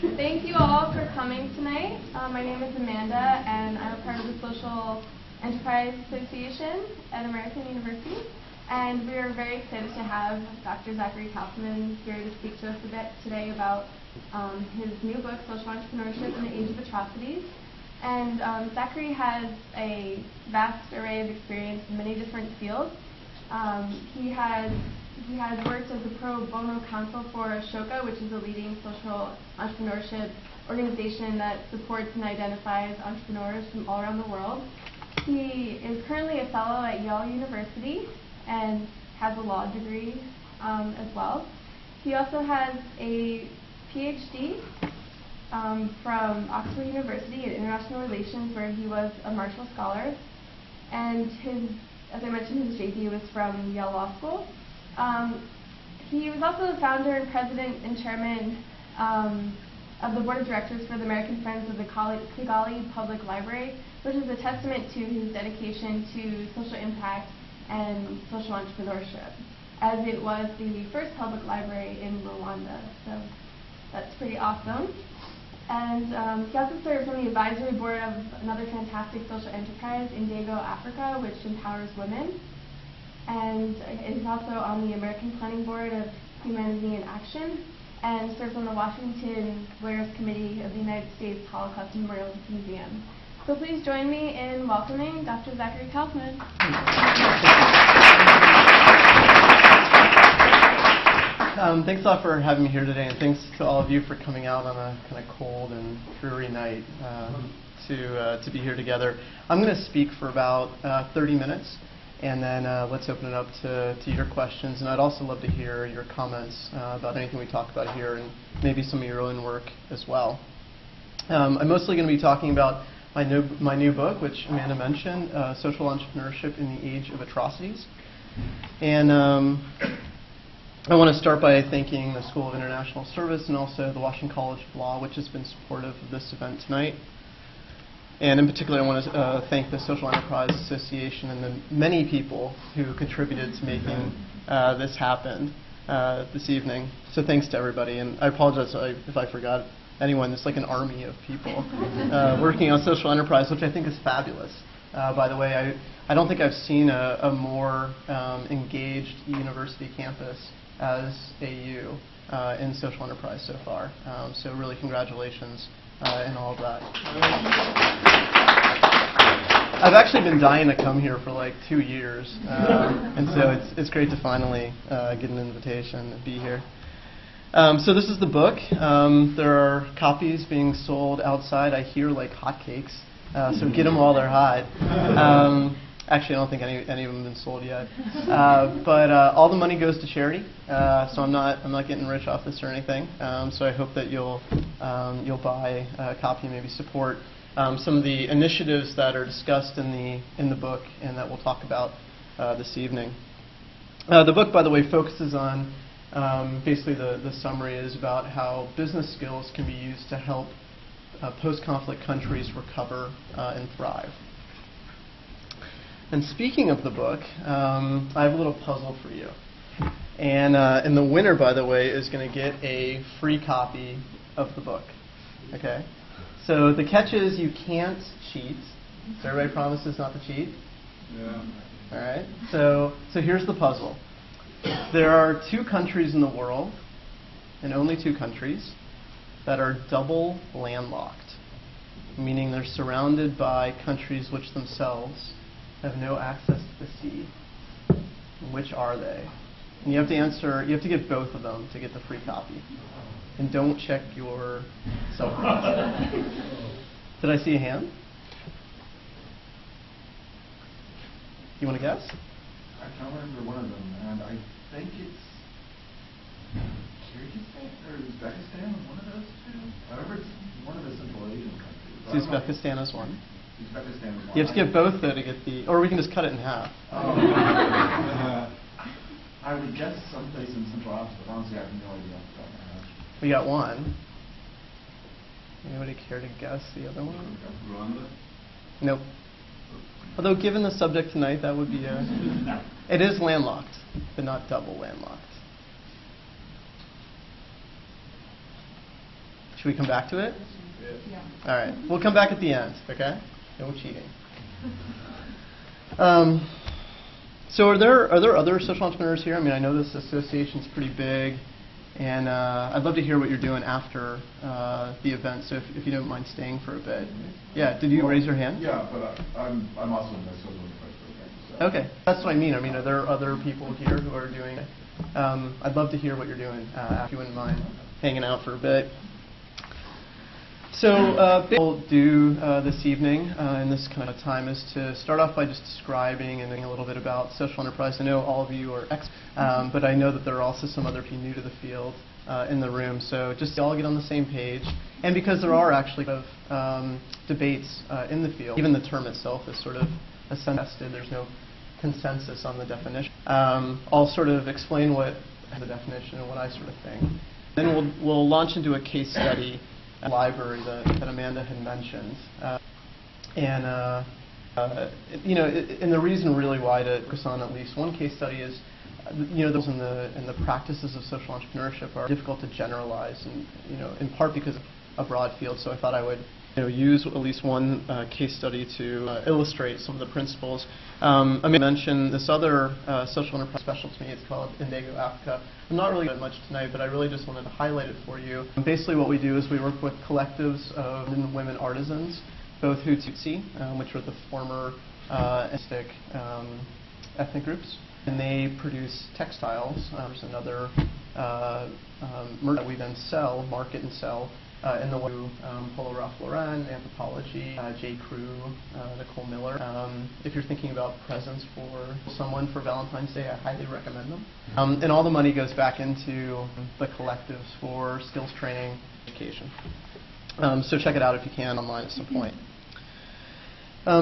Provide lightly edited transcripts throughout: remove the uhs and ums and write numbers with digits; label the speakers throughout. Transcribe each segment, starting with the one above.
Speaker 1: Thank you all for coming tonight. My name is Amanda, and I'm a part of the Social Enterprise Association at American University. And we are very excited to have Dr. Zachary Kaufman here to speak to us a bit today about his new book, Social Entrepreneurship in the Age of Atrocities. And Zachary has a vast array of experience in many different fields. He has worked as a pro bono counsel for Ashoka, which is a leading social entrepreneurship organization that supports and identifies entrepreneurs from all around the world. He is currently a fellow at Yale University and has a law degree as well. He also has a PhD from Oxford University in International Relations, where he was a Marshall Scholar. And as I mentioned, his JD was from Yale Law School. He was also the founder and president and chairman of the board of directors for the American Friends of the Kigali Public Library, which is a testament to his dedication to social impact and social entrepreneurship, as it was the first public library in Rwanda. So that's pretty awesome. And he also serves on the advisory board of another fantastic social enterprise, Indigo Africa, which empowers women. And is also on the American Planning Board of Humanity in Action, and serves on the Washington Lawyers Committee of the United States Holocaust Memorial Museum. So please join me in welcoming Dr. Zachary Kaufman.
Speaker 2: Thanks a lot for having me here today, and thanks to all of you for coming out on a kind of cold and dreary night to be here together. I'm going to speak for about 30 minutes. And then let's open it up to your questions. And I'd also love to hear your comments about anything we talk about here, and maybe some of your own work as well. I'm mostly going to be talking about my new book, which Amanda mentioned, Social Entrepreneurship in the Age of Atrocities. And I want to start by thanking the School of International Service and also the Washington College of Law, which has been supportive of this event tonight. And in particular, I want to thank the Social Enterprise Association and the many people who contributed to making this happen this evening. So thanks to everybody. And I apologize if I forgot anyone. There's like an army of people working on social enterprise, which I think is fabulous. By the way, I don't think I've seen a more engaged university campus as AU in social enterprise so far. So really congratulations. And all of that. I've actually been dying to come here for like 2 years, and so it's great to finally get an invitation to be here. So this is the book. There are copies being sold outside, I hear, like hotcakes, so get them while they're hot. Actually, I don't think any of them have been sold yet. But all the money goes to charity, so I'm not getting rich off this or anything. So I hope that you'll buy a copy and maybe support some of the initiatives that are discussed in the book and that we'll talk about this evening. The book, by the way, focuses on basically the summary is about how business skills can be used to help post-conflict countries recover and thrive. And speaking of the book, I have a little puzzle for you. And the winner, by the way, is going to get a free copy of the book. Okay? So the catch is you can't cheat. So everybody promises not to cheat?
Speaker 3: Yeah.
Speaker 2: All right. So here's the puzzle. There are 2 countries in the world, and only 2 countries, that are double landlocked, meaning they're surrounded by countries which themselves have no access to the sea. Which are they? And you have to get both of them to get the free copy. And don't check your cell phone. Did I see a hand? You want to guess?
Speaker 3: I can't remember one of them, and I think it's Kyrgyzstan or Uzbekistan, one of those 2. I remember it's one of the Central Asian countries.
Speaker 2: Uzbekistan is one.
Speaker 3: Uzbekistan is one.
Speaker 2: You have to get both, though, to get the... Or we can just cut it in half.
Speaker 3: I would guess someplace in Central Africa, but honestly I have no idea.
Speaker 2: We got one. Anybody care to guess the other one?
Speaker 3: Rwanda?
Speaker 2: Nope. Although given the subject tonight, that would be a... It is landlocked, but not double landlocked. Should we come back to it?
Speaker 3: Yeah.
Speaker 2: All right. We'll come back at the end, okay? No cheating. So are there other social entrepreneurs here? I mean, I know this association's pretty big, and I'd love to hear what you're doing after the event, so if you don't mind staying for a bit. Yeah, did you raise your hand?
Speaker 3: Yeah, but I'm also in the social enterprise program. So.
Speaker 2: Okay, that's what I mean. I mean, are there other people here who are doing it? I'd love to hear what you're doing, if you wouldn't mind hanging out for a bit. So what we'll do this evening in this kind of time is to start off by just describing and a little bit about social enterprise. I know all of you are experts, but I know that there are also some other people new to the field in the room. So just all get on the same page. And because there are actually debates in the field, even the term itself is sort of contested. There's no consensus on the definition. I'll sort of explain what the definition and what I sort of think. Then we'll launch into a case study library that Amanda had mentioned, you know, and the reason really why to focus on at least one case study is, you know, those in the practices of social entrepreneurship are difficult to generalize, and you know, in part because of a broad field. So I thought I would, you know, use at least one case study to illustrate some of the principles. I mentioned this other social enterprise special to me. It's called Indigo Africa. I'm not really doing much tonight, but I really just wanted to highlight it for you. Basically what we do is we work with collectives of men and women artisans, both Tutsi, which were the former ethnic groups, and they produce textiles. There's another merch that we then market and sell in the way Polo Ralph Lauren, Anthropology, J. Crew, Nicole Miller. If you're thinking about presents for someone for Valentine's Day, I highly recommend them. And all the money goes back into the collectives for skills training, education. So check it out if you can online at some point.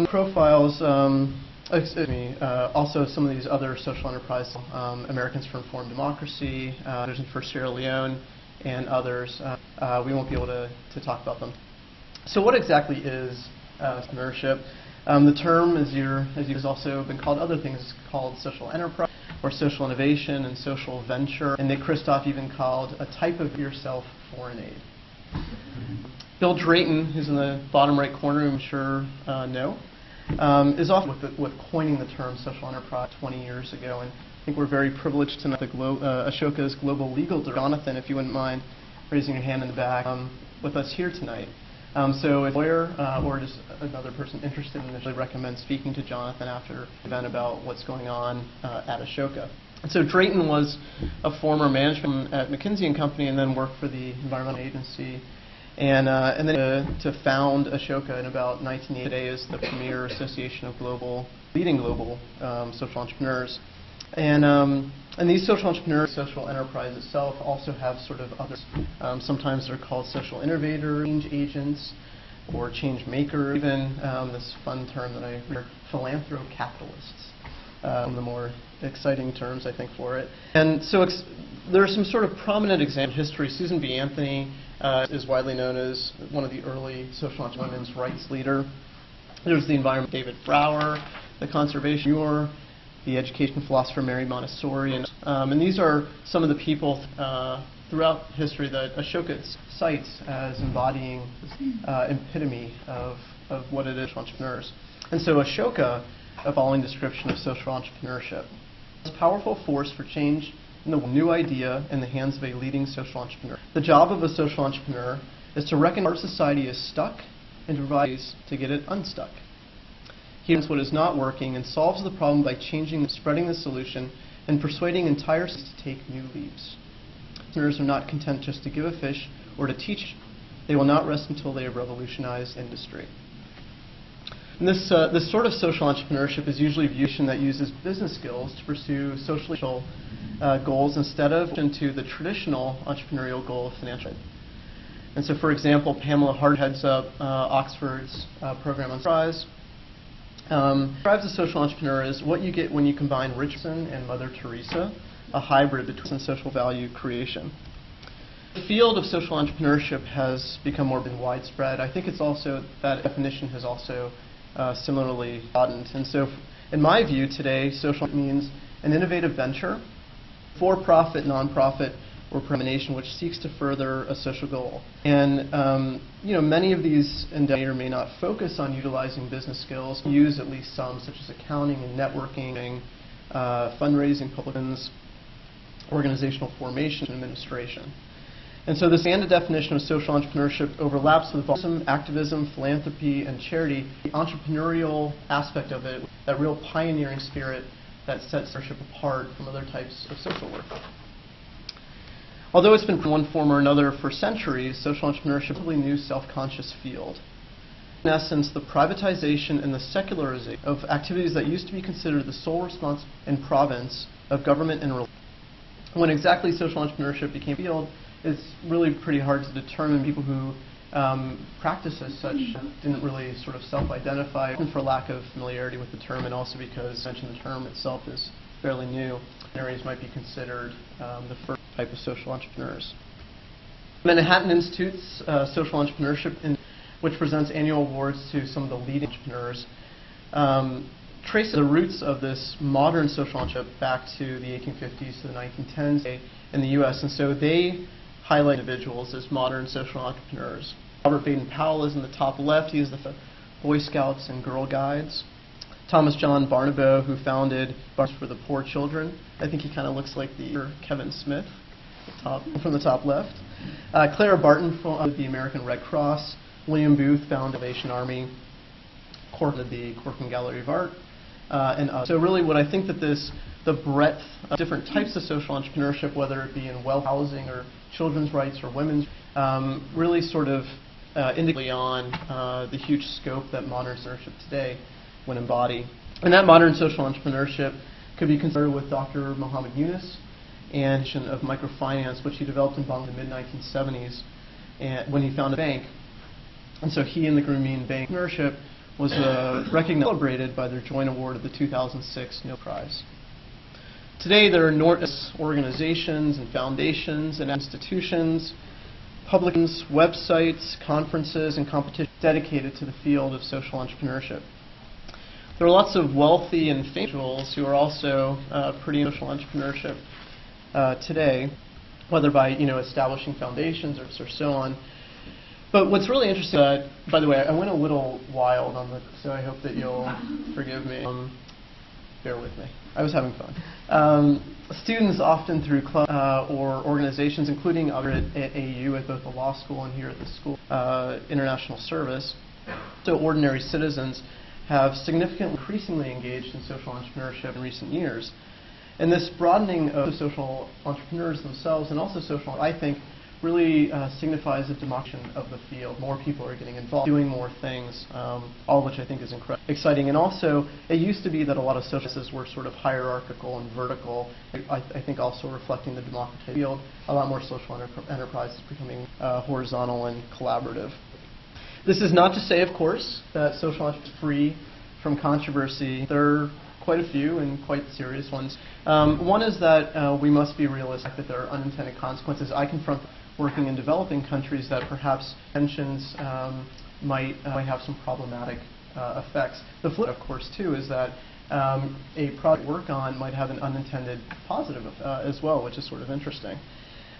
Speaker 2: Profiles. Also some of these other social enterprise, Americans for Informed Democracy, there's for Sierra Leone, and others. We won't be able to talk about them. So what exactly is entrepreneurship? The term, as has also been called other things, is called social enterprise or social innovation and social venture. And Nick Kristof even called a type of yourself foreign aid. Bill Drayton, who's in the bottom right corner, I'm sure know, is often with coining the term social enterprise 20 years ago. And I think we're very privileged to know Ashoka's global legal director, Jonathan, if you wouldn't mind raising your hand in the back, with us here tonight. So if a lawyer or just another person interested in this, I recommend speaking to Jonathan after the event about what's going on at Ashoka. So Drayton was a former manager at McKinsey & Company and then worked for the Environmental Agency. And then to found Ashoka in about 1980. Today is the premier association of leading global social entrepreneurs. And these social entrepreneurs, social enterprise itself, also have sort of others. Sometimes they're called social innovators, change agents, or change makers. Even this fun term that I heard, philanthrocapitalists. The more exciting terms, I think, for it. And so there are some sort of prominent examples in history. Susan B. Anthony is widely known as one of the early social women's rights leader. There's the environment, David Brower, the conservation, the education philosopher Mary Montessori, and these are some of the people throughout history that Ashoka cites as embodying this epitome of what it is for entrepreneurs. And so Ashoka, a following description of social entrepreneurship, is a powerful force for change in the new idea in the hands of a leading social entrepreneur. The job of a social entrepreneur is to recognize our society is stuck and to provide ways to get it unstuck. He learns what is not working and solves the problem by changing, spreading the solution, and persuading entire cities to take new leaps. Entrepreneurs are not content just to give a fish or to teach. They will not rest until they have revolutionized industry. And this sort of social entrepreneurship is usually viewed that uses business skills to pursue social goals instead of into the traditional entrepreneurial goal of financial aid. And so, for example, Pamela Hart heads up Oxford's program on enterprise. Describes a social entrepreneur as what you get when you combine Richardson and Mother Teresa, a hybrid between social value creation. The field of social entrepreneurship has become more widespread. I think it's also that definition has also similarly broadened. And so, in my view, today, social means an innovative venture, for-profit, nonprofit, or permanation, which seeks to further a social goal. And many of these may or may not focus on utilizing business skills, use at least some, such as accounting and networking, fundraising, public relations, organizational formation, and administration. And so this standard definition of social entrepreneurship overlaps with activism, philanthropy, and charity. The entrepreneurial aspect of it, that real pioneering spirit that sets entrepreneurship apart from other types of social work. Although it's been in one form or another for centuries, social entrepreneurship is a relatively new self-conscious field. In essence, the privatization and the secularization of activities that used to be considered the sole responsibility and province of government and religion. When exactly social entrepreneurship became a field, it's really pretty hard to determine. People who practice as such didn't really sort of self-identify, for lack of familiarity with the term, and also because, I mentioned, the term itself is fairly new. Visionaries might be considered the first type of social entrepreneurs. Manhattan Institute's Social Entrepreneurship, which presents annual awards to some of the leading entrepreneurs, traces the roots of this modern social entrepreneurship back to the 1850s to the 1910s in the U.S., and so they highlight individuals as modern social entrepreneurs. Robert Baden-Powell is in the top left. He is the Boy Scouts and Girl Guides. Thomas John Barnaboe, who founded Bars for the Poor Children. I think he kind of looks like the Kevin Smith from the top left. Clara Barton founded the American Red Cross. William Booth founded the Salvation Army. Corcoran the Corcoran Gallery of Art. And so really what I think that the breadth of different types of social entrepreneurship, whether it be in wealth, housing, or children's rights, or women's, really sort of indicate on the huge scope that modern entrepreneurship today would embody. And that modern social entrepreneurship could be considered with Dr. Muhammad Yunus and of microfinance, which he developed in Bangladesh in the mid-1970s and when he founded a bank. And so he and the Grameen Bank entrepreneurship was recognized, celebrated by their joint award of the 2006 Nobel Prize. Today there are enormous organizations and foundations and institutions, publications, websites, conferences, and competitions dedicated to the field of social entrepreneurship. There are lots of wealthy and famous individuals who are also pretty in social entrepreneurship today, whether by establishing foundations or so on. But what's really interesting, by the way, I went a little wild on so I hope that you'll forgive me. Bear with me. I was having fun. Students often through clubs or organizations, including other at AU, at both the law school and here at the school, international service, so ordinary citizens have significantly increasingly engaged in social entrepreneurship in recent years. And this broadening of social entrepreneurs themselves and also social, I think, really signifies a democratization of the field. More people are getting involved, doing more things, all of which I think is incredibly exciting. And also, it used to be that a lot of social sciences were sort of hierarchical and vertical. I think also reflecting the democratization field, a lot more social enterprise is becoming horizontal and collaborative. This is not to say, of course, that social entrepreneurship is free from controversy. There are quite a few and quite serious ones. One is that we must be realistic that there are unintended consequences. I confront working in developing countries that perhaps tensions might have some problematic effects. The flip, of course, too, is that a project work on might have an unintended positive as well, which is sort of interesting.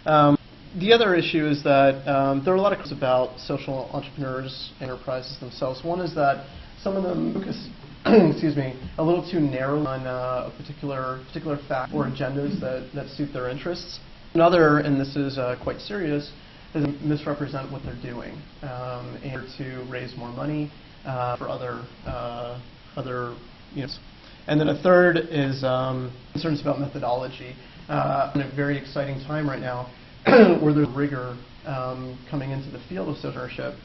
Speaker 2: The other issue is that there are a lot of questions about social entrepreneurs, enterprises themselves. One is that some of them focus, excuse me, a little too narrow on a particular fact or agendas that suit their interests. Another, and this is quite serious, is misrepresent what they're doing in order to raise more money for other units. And then a third is concerns about methodology. In a very exciting time right now, where there's rigor coming into the field of social entrepreneurship.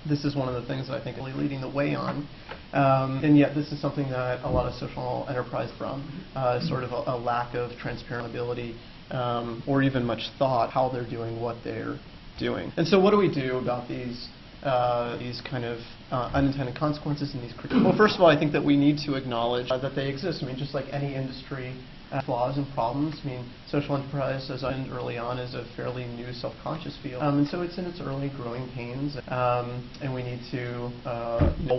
Speaker 2: This is one of the things that I think is really leading the way on. And yet this is something that a lot of social enterprise from, sort of a lack of transparency or even much thought how they're doing what they're doing. And so what do we do about these kind of unintended consequences and these critiques? Well, first of all, I think that we need to acknowledge that they exist. I mean, just like any industry, flaws and problems. I mean, social enterprise, as I mentioned early on, is a fairly new self-conscious field. And so it's in its early growing pains, and we need to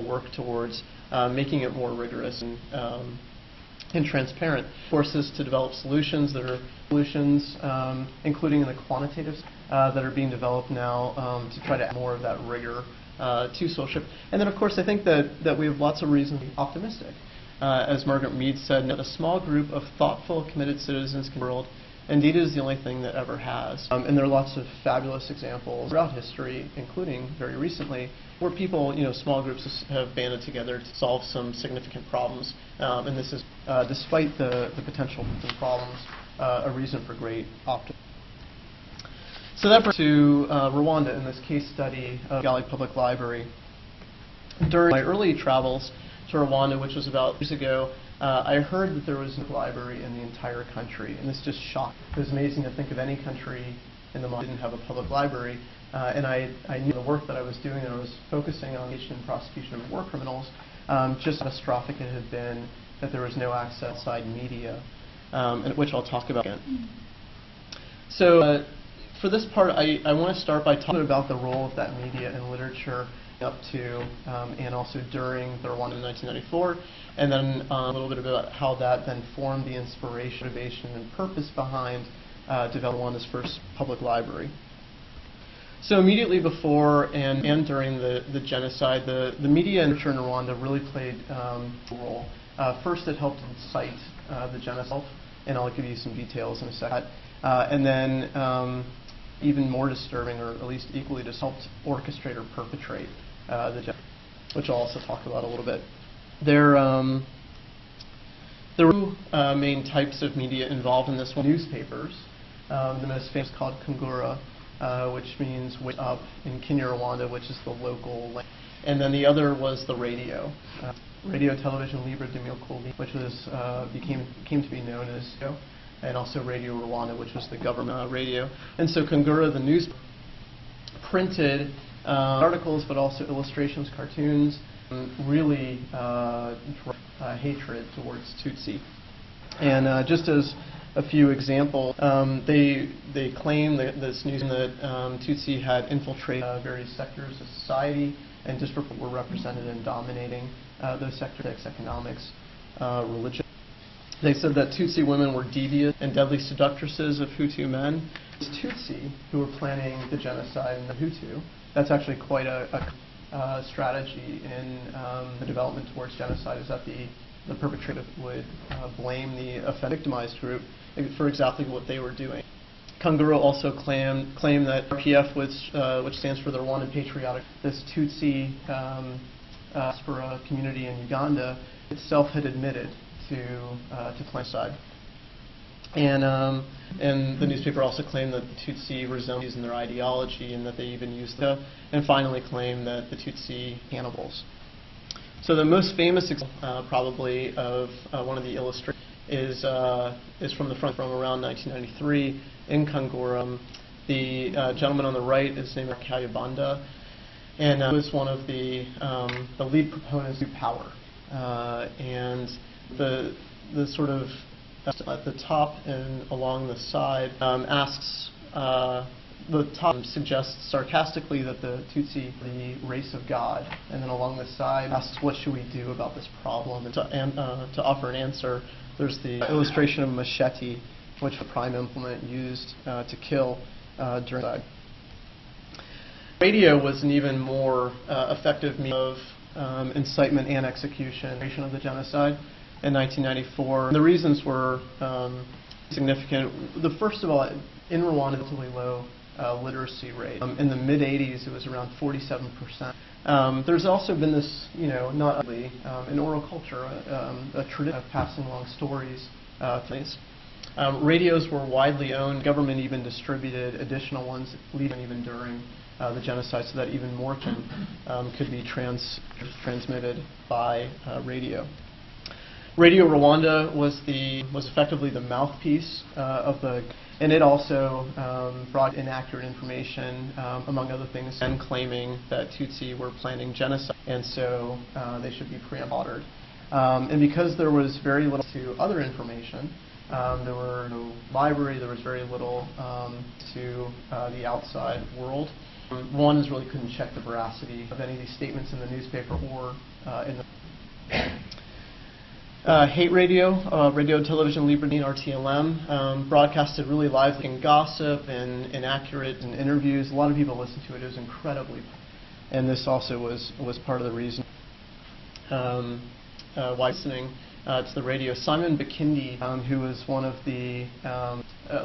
Speaker 2: work towards making it more rigorous and and transparent. Forces to develop solutions that are solutions, including in the quantitative that are being developed now to try to add more of that rigor to social. And then, of course, I think that we have lots of reason to be optimistic. As Margaret Mead said, that a small group of thoughtful, committed citizens can world. Indeed, it is the only thing that ever has. And there are lots of fabulous examples throughout history, including very recently, where people, small groups have banded together to solve some significant problems. And this is, despite the potential problems, a reason for great optimism. So that brings us to Rwanda in this case study of Kigali Public Library. During my early travels to Rwanda, which was about years ago, I heard that there was no library in the entire country, and this just shocked. It was amazing to think of any country in the world that didn't have a public library, and I knew the work that I was doing, and I was focusing on the prosecution of war criminals, just catastrophic it had been that there was no access outside media, which I'll talk about again. So for this part, I want to start by talking about the role of that media and literature up to and also during the Rwanda in 1994, and then a little bit about how that then formed the inspiration, motivation, and purpose behind developing Rwanda's first public library. So immediately before and during the genocide, the media and literature in Rwanda really played a role. First, it helped incite the genocide, and I'll give you some details in a second. And then even more disturbing, or at least equally just helped orchestrate or perpetrate the genocide, which I'll also talk about a little bit. There were two main types of media involved in this one. Newspapers. The most famous called Kungura, which means wake up in Kinyarwanda, which is the local language. And then the other was the radio. Radio, television, Libre de Milkoli, which was came to be known as, and also Radio Rwanda, which was the government radio. And so Kungura, the news, printed articles, but also illustrations, cartoons, really hatred towards Tutsi. And just as a few examples, they claim that this news that Tutsi had infiltrated various sectors of society and disproportionately were represented and dominating those sectors: economics, religion. They said that Tutsi women were devious and deadly seductresses of Hutu men. It was Tutsi who were planning the genocide in the Hutu. That's actually quite a strategy in the development towards genocide, is that the perpetrator would blame the victimized group for exactly what they were doing. Kungura also claimed that RPF, which stands for the Rwandan Patriotic, this Tutsi diaspora community in Uganda, itself had admitted to genocide. And the newspaper also claimed that the Tutsi resembled in their ideology, and that they even used them. And finally claimed that the Tutsi cannibals. So the most famous example, probably, of one of the illustrations is from around 1993 in Kangura. The gentleman on the right is named Kayibanda, and was one of the lead proponents of power. And the sort of at the top and along the side asks. The top suggests sarcastically that the Tutsi are the race of God, and then along the side asks, what should we do about this problem? And to offer an answer, there's the illustration of machete, which the prime implement used to kill during genocide. Radio was an even more effective means of incitement and execution of the genocide in 1994. The reasons were significant. First of all, in Rwanda, relatively low literacy rate. In the mid-'80s, it was around 47%. There's also been this, not only in oral culture, a tradition of passing along stories. Radios were widely owned. Government even distributed additional ones, even during the genocide, so that even more could be transmitted by radio. Radio Rwanda was effectively the mouthpiece of the. And it also brought inaccurate information, among other things, and claiming that Tutsi were planning genocide, and so they should be slaughtered. And because there was very little to other information, there were no library, there was very little to the outside world. Rwandans really couldn't check the veracity of any of these statements in the newspaper or in the. Hate radio, radio, television, liberty, RTLM, broadcasted really lively and gossip and inaccurate and interviews. A lot of people listened to it. It was incredibly, and this also was part of the reason why listening to the radio. Simon Bikindi, who was one of the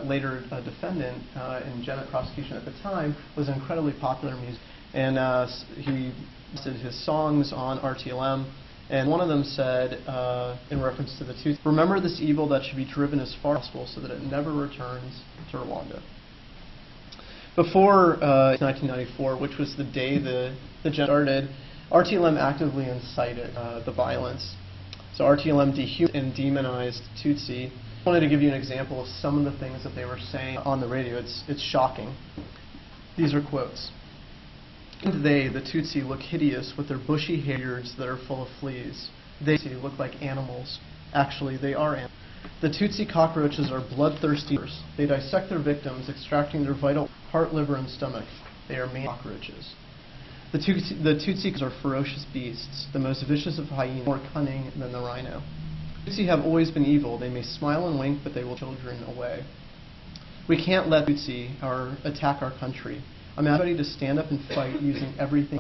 Speaker 2: later defendant in genocide prosecution at the time, was an incredibly popular musician, and he did his songs on RTLM. And one of them said, in reference to the Tutsi, "Remember this evil that should be driven as far as possible so that it never returns to Rwanda." Before 1994, which was the day the genocide started, RTLM actively incited the violence. So RTLM dehumanized and demonized Tutsi. I wanted to give you an example of some of the things that they were saying on the radio. It's shocking. These are quotes. "They, the Tutsi, look hideous with their bushy hairs that are full of fleas. They look like animals. Actually, they are animals. The Tutsi cockroaches are bloodthirsty. They dissect their victims, extracting their vital heart, liver, and stomach. They are main cockroaches. The Tutsi are ferocious beasts, the most vicious of hyenas, more cunning than the rhino. The Tutsi have always been evil. They may smile and wink, but they will children away. We can't let Tutsi attack our country. I'm ready to stand up and fight using everything.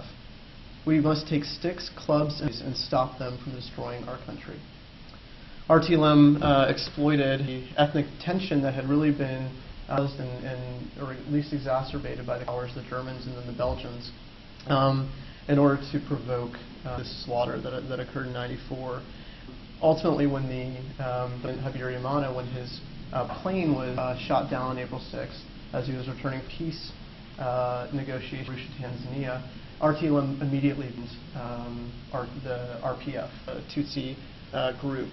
Speaker 2: We must take sticks, clubs, and stop them from destroying our country." RTLM exploited the ethnic tension that had really been caused or at least exacerbated by the powers, the Germans and then the Belgians, in order to provoke this slaughter that occurred in '94. Ultimately, when Habyarimana, when his plane was shot down on April 6th, as he was returning peace negotiations in Tanzania, RTLM immediately the RPF, Tutsi group.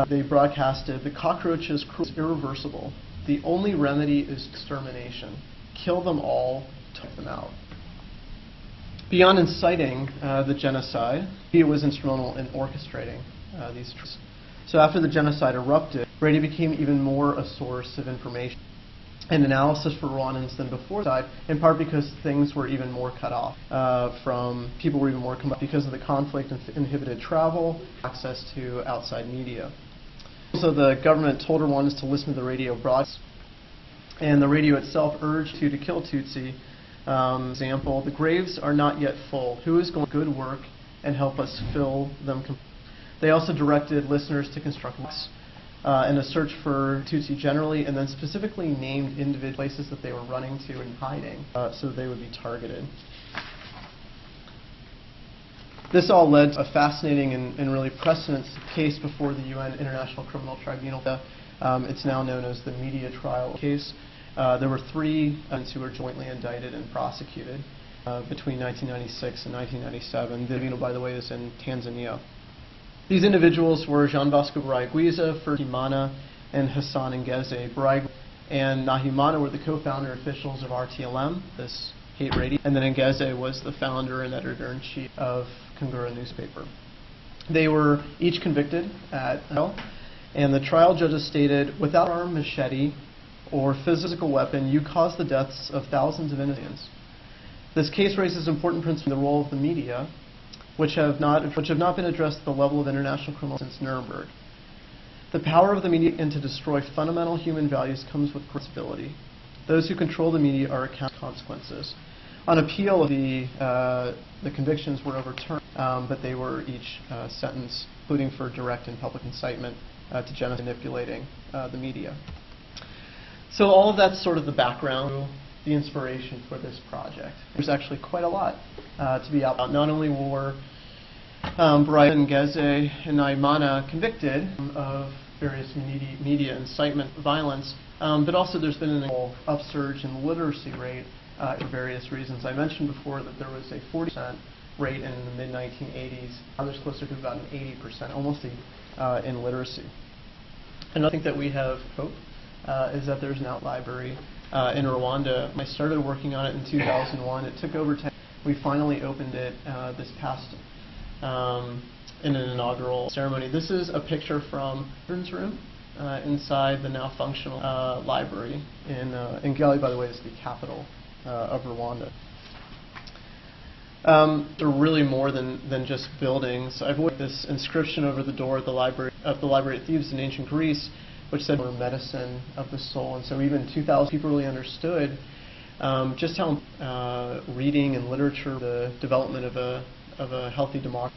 Speaker 2: They broadcasted, "The cockroaches is irreversible. The only remedy is extermination. Kill them all, take them out." Beyond inciting the genocide, he was instrumental in orchestrating these troops. So after the genocide erupted, radio became even more a source of information and analysis for Rwandans than before that, in part because things were even more cut off people were even more because of the conflict and inhibited travel, access to outside media. So the government told Rwandans to listen to the radio broadcasts, and the radio itself urged to kill Tutsi. Example, "The graves are not yet full. Who is going to do good work and help us fill them?" They also directed listeners to construct lists and a search for Tutsi generally, and then specifically named individual places that they were running to and hiding so that they would be targeted. This all led to a fascinating and really precedent case before the UN International Criminal Tribunal. It's now known as the media trial case. There were 3 who were jointly indicted and prosecuted between 1996 and 1997. The tribunal, by the way, is in Tanzania. These individuals were Jean Bosco Barayagwiza, Nahimana, and Hassan Ngeze. Barayagwiza and Nahimana were the co-founder officials of RTLM, this hate radio, and then Ngeze was the founder and editor-in-chief of Kungura newspaper. They were each convicted at trial, and the trial judges stated, "Without armed machete or physical weapon, you caused the deaths of thousands of innocents." This case raises important principles in the role of the media, which have not been addressed at the level of international criminal since Nuremberg. The power of the media and to destroy fundamental human values comes with responsibility. Those who control the media are accountable for consequences. On appeal, the convictions were overturned, but they were each sentenced, including for direct and public incitement to genocide, manipulating the media. So all of that's sort of the background, the inspiration for this project. There's actually quite a lot to be out about. Not only were Brian Ngeze and Nahimana convicted of various media incitement violence, but also there's been an upsurge in the literacy rate for various reasons. I mentioned before that there was a 40% rate in the mid-1980s. Now there's closer to about an 80%, almost in literacy. And I think that we have hope is that there's an out library in Rwanda. I started working on it in 2001. It took over 10 years. We finally opened it this past in an inaugural ceremony. This is a picture from the children's room inside the now functional library in Kigali, by the way, is the capital of Rwanda. They're really more than just buildings. I've avoided this inscription over the door of the library at Thebes in ancient Greece, which said we're medicine of the soul. And so even 2,000 people really understood just how reading and literature, the development of a healthy democracy.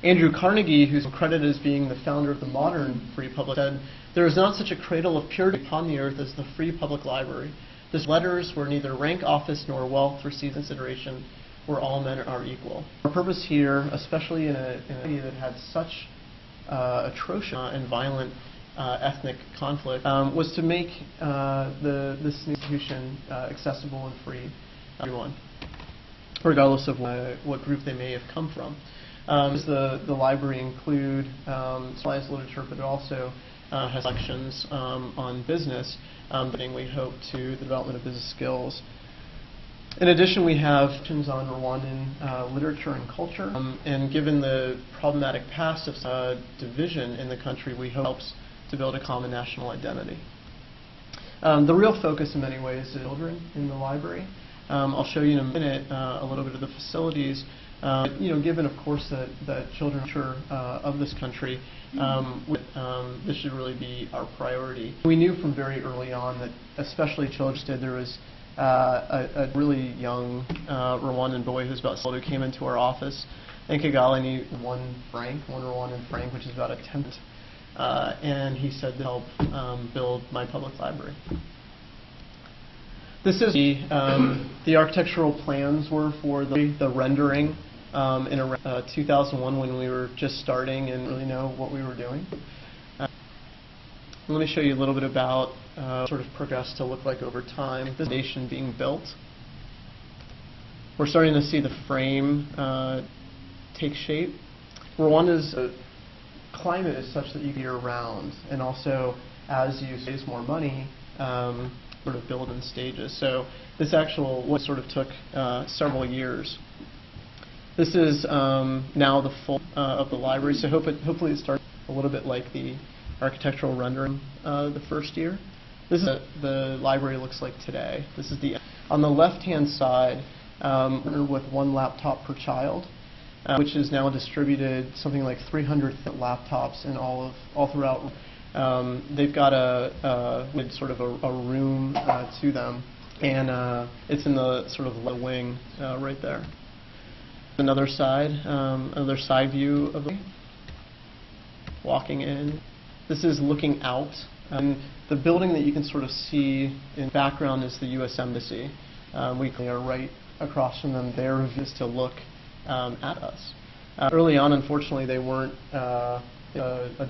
Speaker 2: Andrew Carnegie, who's credited as being the founder of the modern free public, said, "There is not such a cradle of purity upon the earth as the free public library. This letters where neither rank, office, nor wealth receives consideration, where all men are equal." Our purpose here, especially in a city that had such atrocious and violent ethnic conflict, was to make this institution accessible and free to everyone, regardless of what group they may have come from. The library include specialized literature, but it also has sections on business, bringing, we hope, to the development of business skills. In addition, we have sections on Rwandan literature and culture, and given the problematic past of division in the country, we hope helps to build a common national identity. The real focus in many ways is children in the library. I'll show you in a minute a little bit of the facilities. Given, of course, that children of this country, this should really be our priority. We knew from very early on that, especially children, there was a really young Rwandan boy who was about 12 who came into our office in Kigali, and he one Rwandan franc, which is about a tenth, and he said to help build my public library. This is the architectural plans were for the rendering in around 2001 when we were just starting and really know what we were doing. Let me show you a little bit about sort of progressed to look like over time. This nation being built. We're starting to see the frame take shape. Rwanda's climate is such that you can year round, and also as you raise more money, sort of build in stages. So this what sort of took several years. This is now the full of the library. So hopefully it starts a little bit like the architectural rendering the first year. This is the library looks like today. This is on the left-hand side with one laptop per child, which is now distributed something like 300 laptops in all throughout. They've got sort of a room to them, and it's in the sort of the wing right there. Another side view of the walking in. This is looking out, and the building that you can sort of see in the background is the U.S. Embassy. We are right across from them. Their view is to look at us. Early on, unfortunately, they weren't a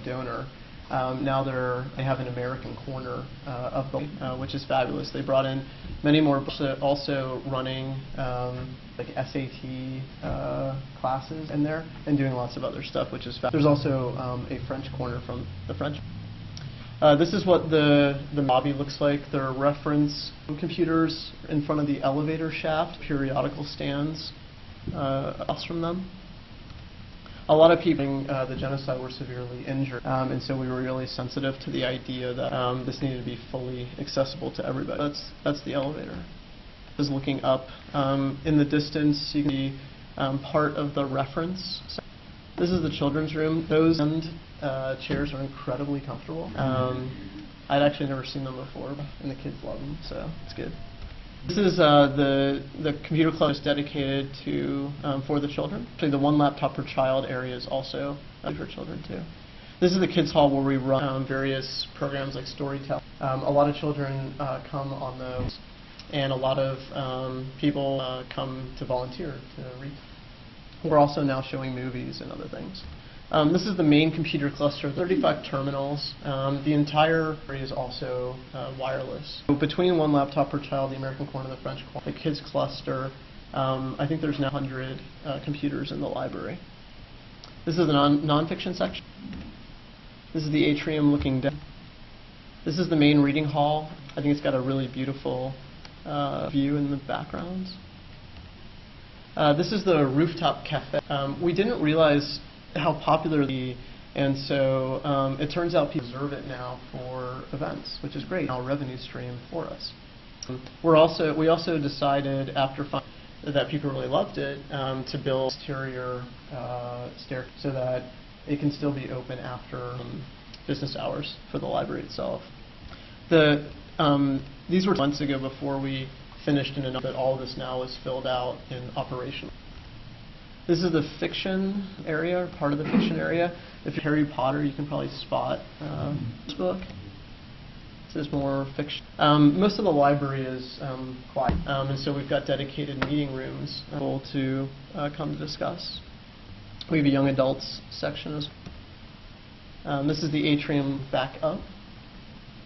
Speaker 2: donor. Now they have an American corner of the which is fabulous. They brought in many more books, also running like SAT classes in there and doing lots of other stuff, which is fabulous. There's also a French corner from the French. This is what the lobby looks like. There are reference computers in front of the elevator shaft, periodical stands across from them. A lot of people in the genocide were severely injured, and so we were really sensitive to the idea that this needed to be fully accessible to everybody. That's the elevator. Is looking up. In the distance, you can see part of the reference. This is the children's room. Those chairs are incredibly comfortable. I'd actually never seen them before, and the kids love them, so it's good. This is the computer club is dedicated to for the children. Actually, the one laptop per child area is also for children too. This is the kids hall where we run various programs like storytelling. A lot of children come on those, and a lot of people come to volunteer to read. We're also now showing movies and other things. This is the main computer cluster, 35 terminals. The entire area is also wireless. So between one laptop per child, the American corner and the French corner, the kids cluster, I think there's now 100 computers in the library. This is the nonfiction section. This is the atrium looking down. This is the main reading hall. I think it's got a really beautiful view in the background. This is the rooftop cafe. We didn't realize how popular and so it turns out people reserve it now for events, which is great. Now a revenue stream for us. We also decided after that people really loved it, to build exterior staircase so that it can still be open after business hours for the library itself. These were months ago before we finished, and that all of this now is filled out in operation. This is the fiction area, part of the fiction area. If you're Harry Potter, you can probably spot this book. This is more fiction. Most of the library is quiet, and so we've got dedicated meeting rooms to come to discuss. We have a young adults section as well. This is the atrium back up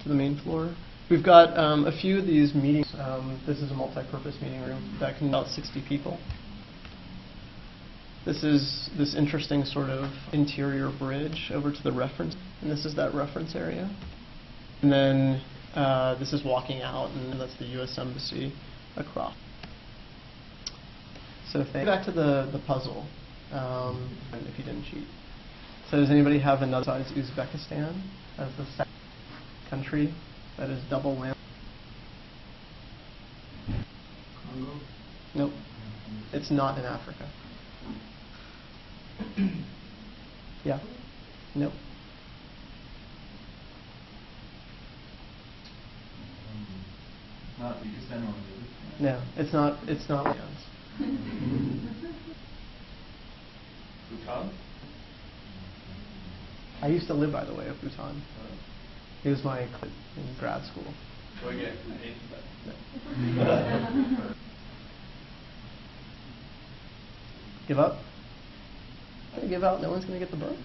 Speaker 2: to the main floor. We've got a few of these meetings. This is a multi-purpose meeting room that can about 60 people. This is this interesting sort of interior bridge over to the reference, and this is that reference area. And then this is walking out, and that's the U.S. Embassy across. So back to the puzzle, if you didn't cheat. So does anybody have another besides Uzbekistan as the second country that is double land?
Speaker 3: Congo?
Speaker 2: Nope. It's not in Africa. Yeah. Nope.
Speaker 3: Not Uzbekistan or
Speaker 2: No, it's not. It's not lands.
Speaker 3: Bhutan?
Speaker 2: I used to live, by the way, at Bhutan. It was my clip in grad school.
Speaker 3: So again, I hate
Speaker 2: No. Give up? Gonna give out? No one's gonna get the book?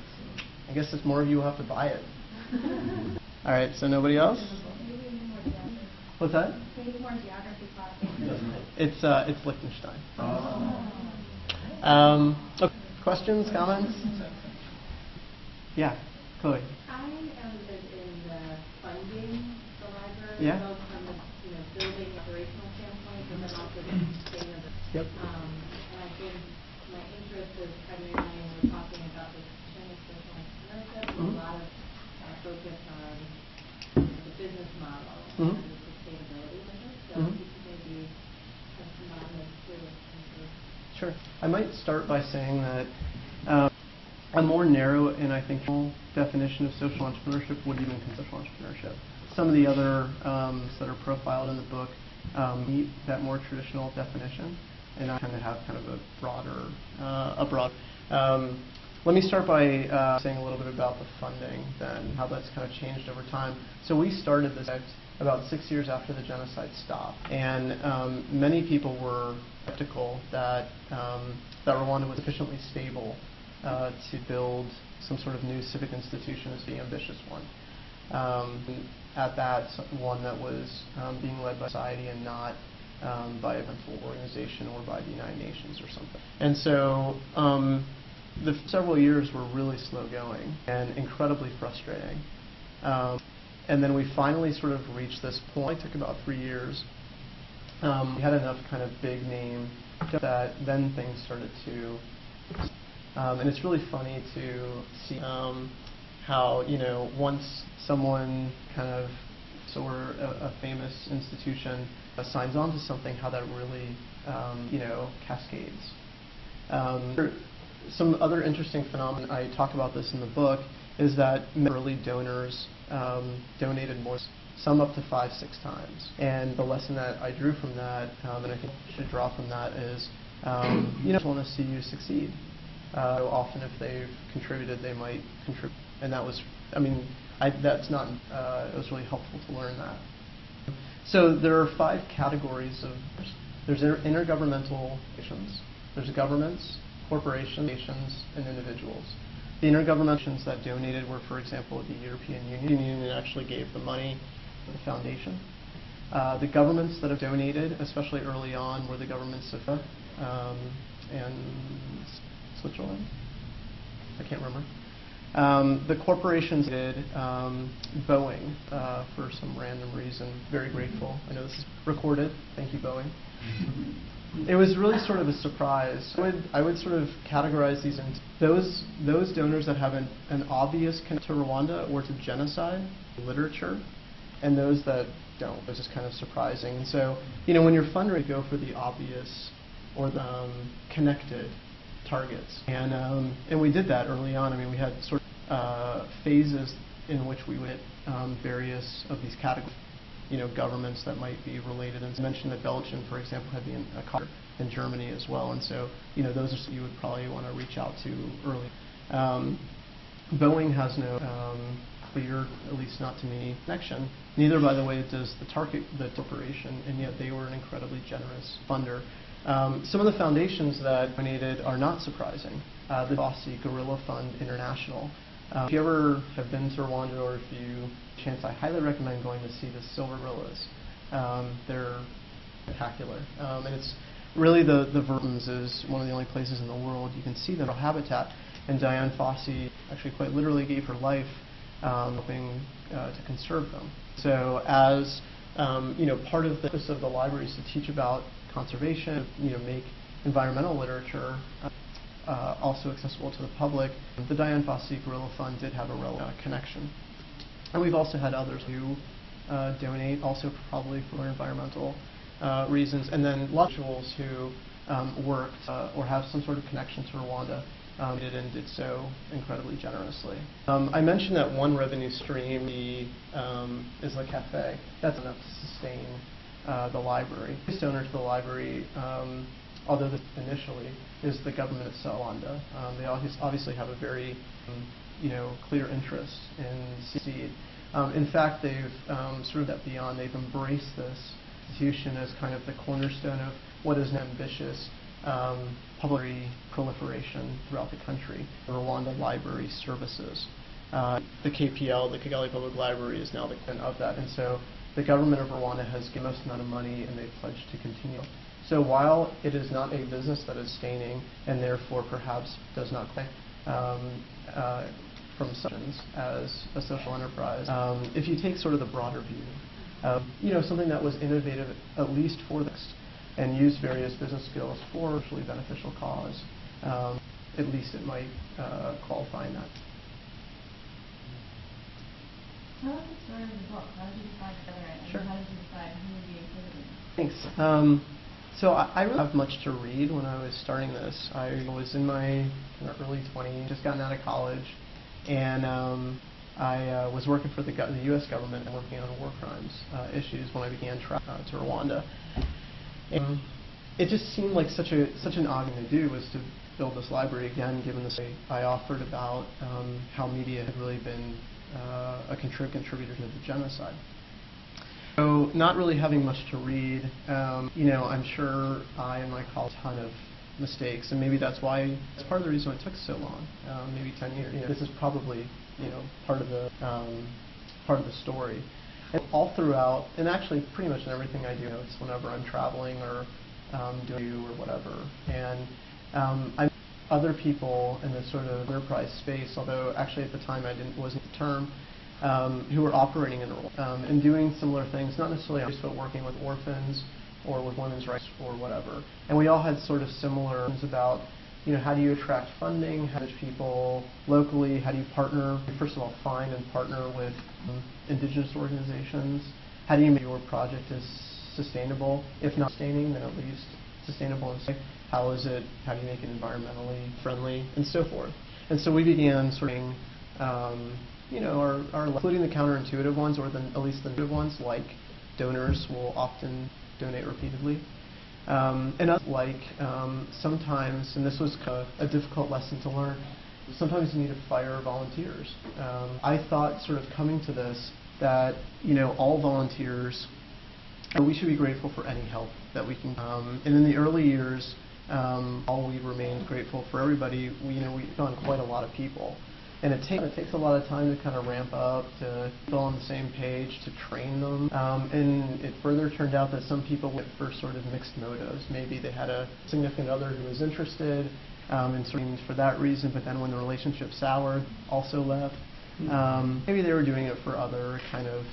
Speaker 2: I guess it's more of you will have to buy it. All right. So nobody else? What's that?
Speaker 1: Maybe more geography classes.
Speaker 2: It's Liechtenstein. Okay. Questions, comments? Yeah, Chloe.
Speaker 4: I am interested in the funding the library,
Speaker 2: Yeah.
Speaker 4: both from the building operational standpoint, but then also the sustainability.
Speaker 2: Yep.
Speaker 4: And I think my interest is primarily when we're talking about the mission of social entrepreneurship, a lot of focus on the business model and the sustainability of it. So if you could maybe combine those two.
Speaker 2: Sure. I might start by saying that a more narrow and I think definition of social entrepreneurship would even consider social entrepreneurship. Some of the other that are profiled in the book meet that more traditional definition, and I kind of have kind of a broader, let me start by saying a little bit about the funding, then how that's kind of changed over time. So we started this about 6 years after the genocide stopped, and many people were skeptical that Rwanda was sufficiently stable to build some sort of new civic institution as the ambitious one. At that, one that was being led by society and not by a governmental organization or by the United Nations or something. And so the several years were really slow going and incredibly frustrating. And then we finally sort of reached this point. It took about 3 years. We had enough kind of big name that then things started to and it's really funny to see how, once someone kind of, so we're a famous institution, signs on to something, how that really, cascades. Some other interesting phenomena, I talk about this in the book, is that early donors donated more, some up to 5-6 times. And the lesson that I drew from that, and I think you should draw from that, is just want to see you succeed. Often if they've contributed, they might contribute. And that was, that's not, it was really helpful to learn that. So there are 5 categories of, there's intergovernmental nations, there's governments, corporations, nations, and individuals. The intergovernmentations that donated were, for example, the European Union. The Union actually gave the money to the foundation. The governments that have donated, especially early on, were the governments of and Switzerland? I can't remember. The corporations did Boeing for some random reason. Very grateful. I know this is recorded. Thank you, Boeing. It was really sort of a surprise. I would sort of categorize these into those donors that have an obvious connection to Rwanda or to genocide literature, and those that don't. It was just kind of surprising. So, when you're fundraising, go for the obvious or the connected targets. And we did that early on. I mean, we had sort of phases in which we would hit various of these categories. Governments that might be related. And I mentioned that Belgium, for example, had been a country in Germany as well. And so, those are you would probably want to reach out to early. Boeing has no clear, at least not to me, connection. Neither, by the way, does the corporation, and yet they were an incredibly generous funder. Some of the foundations that donated are not surprising. The Fossey Gorilla Fund International. If you ever have been to Rwanda, or if you chance, I highly recommend going to see the silver gorillas. They're spectacular, and it's really the Verdens is one of the only places in the world you can see their habitat. And Diane Fossey actually quite literally gave her life helping to conserve them. So as part of the purpose of the library is to teach about conservation, make environmental literature also accessible to the public. The Diane Fossey Gorilla Fund did have a real connection. And we've also had others who donate, also probably for environmental reasons. And then individuals who worked or have some sort of connection to Rwanda did so incredibly generously. I mentioned that one revenue stream is the cafe. That's enough to sustain the library. The owners of the library, although this initially is the government itself, Rwanda. They obviously have a very clear interest in seed. In fact, they've sort of that beyond. They've embraced this institution as kind of the cornerstone of what is an ambitious public proliferation throughout the country. The Rwanda Library Services. The KPL, the Kigali Public Library, is now the end of that, and so the government of Rwanda has given us amount of money, and they've pledged to continue. So while it is not a business that is sustaining, and therefore perhaps does not claim from sections as a social enterprise, if you take sort of the broader view, something that was innovative at least for this, and used various business skills for a socially beneficial cause, at least it might qualify in that.
Speaker 4: Tell us the story of the book. How did you decide together, and
Speaker 2: Sure.
Speaker 4: how did you decide who would be included?
Speaker 2: Thanks. So I really have much to read when I was starting this. I was in my early 20s, just gotten out of college, and I was working for the U.S. government and working on war crimes issues when I began traveling to Rwanda. And it just seemed like such an odd thing to do was to build this library again, given the say I offered about how media had really been a contributor to the genocide. So not really having much to read, I'm sure I and my colleagues had a ton of mistakes, and maybe that's part of the reason it took so long, maybe 10 years. This is probably part of the story. And all throughout, and actually pretty much in everything I do, it's whenever I'm traveling or doing or whatever. And I other people in this sort of enterprise space, although actually at the time wasn't the term, who were operating in the role and doing similar things, not necessarily but working with orphans or with women's rights or whatever. And we all had sort of similar things about, how do you attract funding, how do people locally, how do you partner, first of all, find and partner with indigenous organizations, how do you make your project as sustainable, if not sustaining, then at least sustainable and safe. How do you make it environmentally friendly, and so forth. And so we began sort of, including the counterintuitive ones, or at least the intuitive ones, like donors will often donate repeatedly. And others, like sometimes, and this was a difficult lesson to learn, sometimes you need to fire volunteers. I thought sort of coming to this that, all volunteers, we should be grateful for any help that we can. And in the early years, all we remained grateful for everybody. We found quite a lot of people, and it takes a lot of time to kind of ramp up, to get on the same page, to train them. And it further turned out that some people went for sort of mixed motives. Maybe they had a significant other who was interested, and sort of for that reason. But then when the relationship soured, also left. Maybe they were doing it for other kind of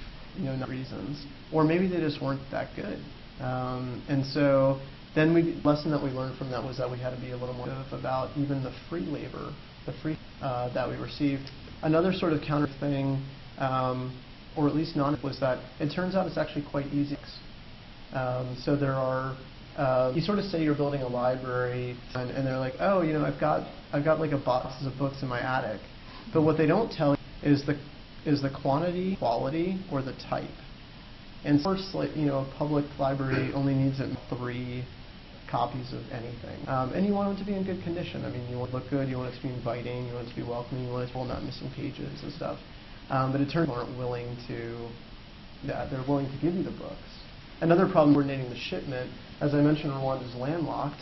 Speaker 2: reasons, or maybe they just weren't that good. And so then the lesson that we learned from that was that we had to be a little more about even the free labor, that we received. Another sort of counter thing, or at least was that it turns out it's actually quite easy. So there are You sort of say you're building a library, and they're like, oh, I've got like a boxes of books in my attic. But what they don't tell you is the quantity, quality, or the type. And first, a public library only needs 3 copies of anything. And you want them to be in good condition. I mean, you want it to look good, you want it to be inviting, you want it to be welcoming, you want it to be not missing pages and stuff. But it turns out aren't willing to, they're willing to give you the books. Another problem coordinating the shipment, as I mentioned, Rwanda is landlocked.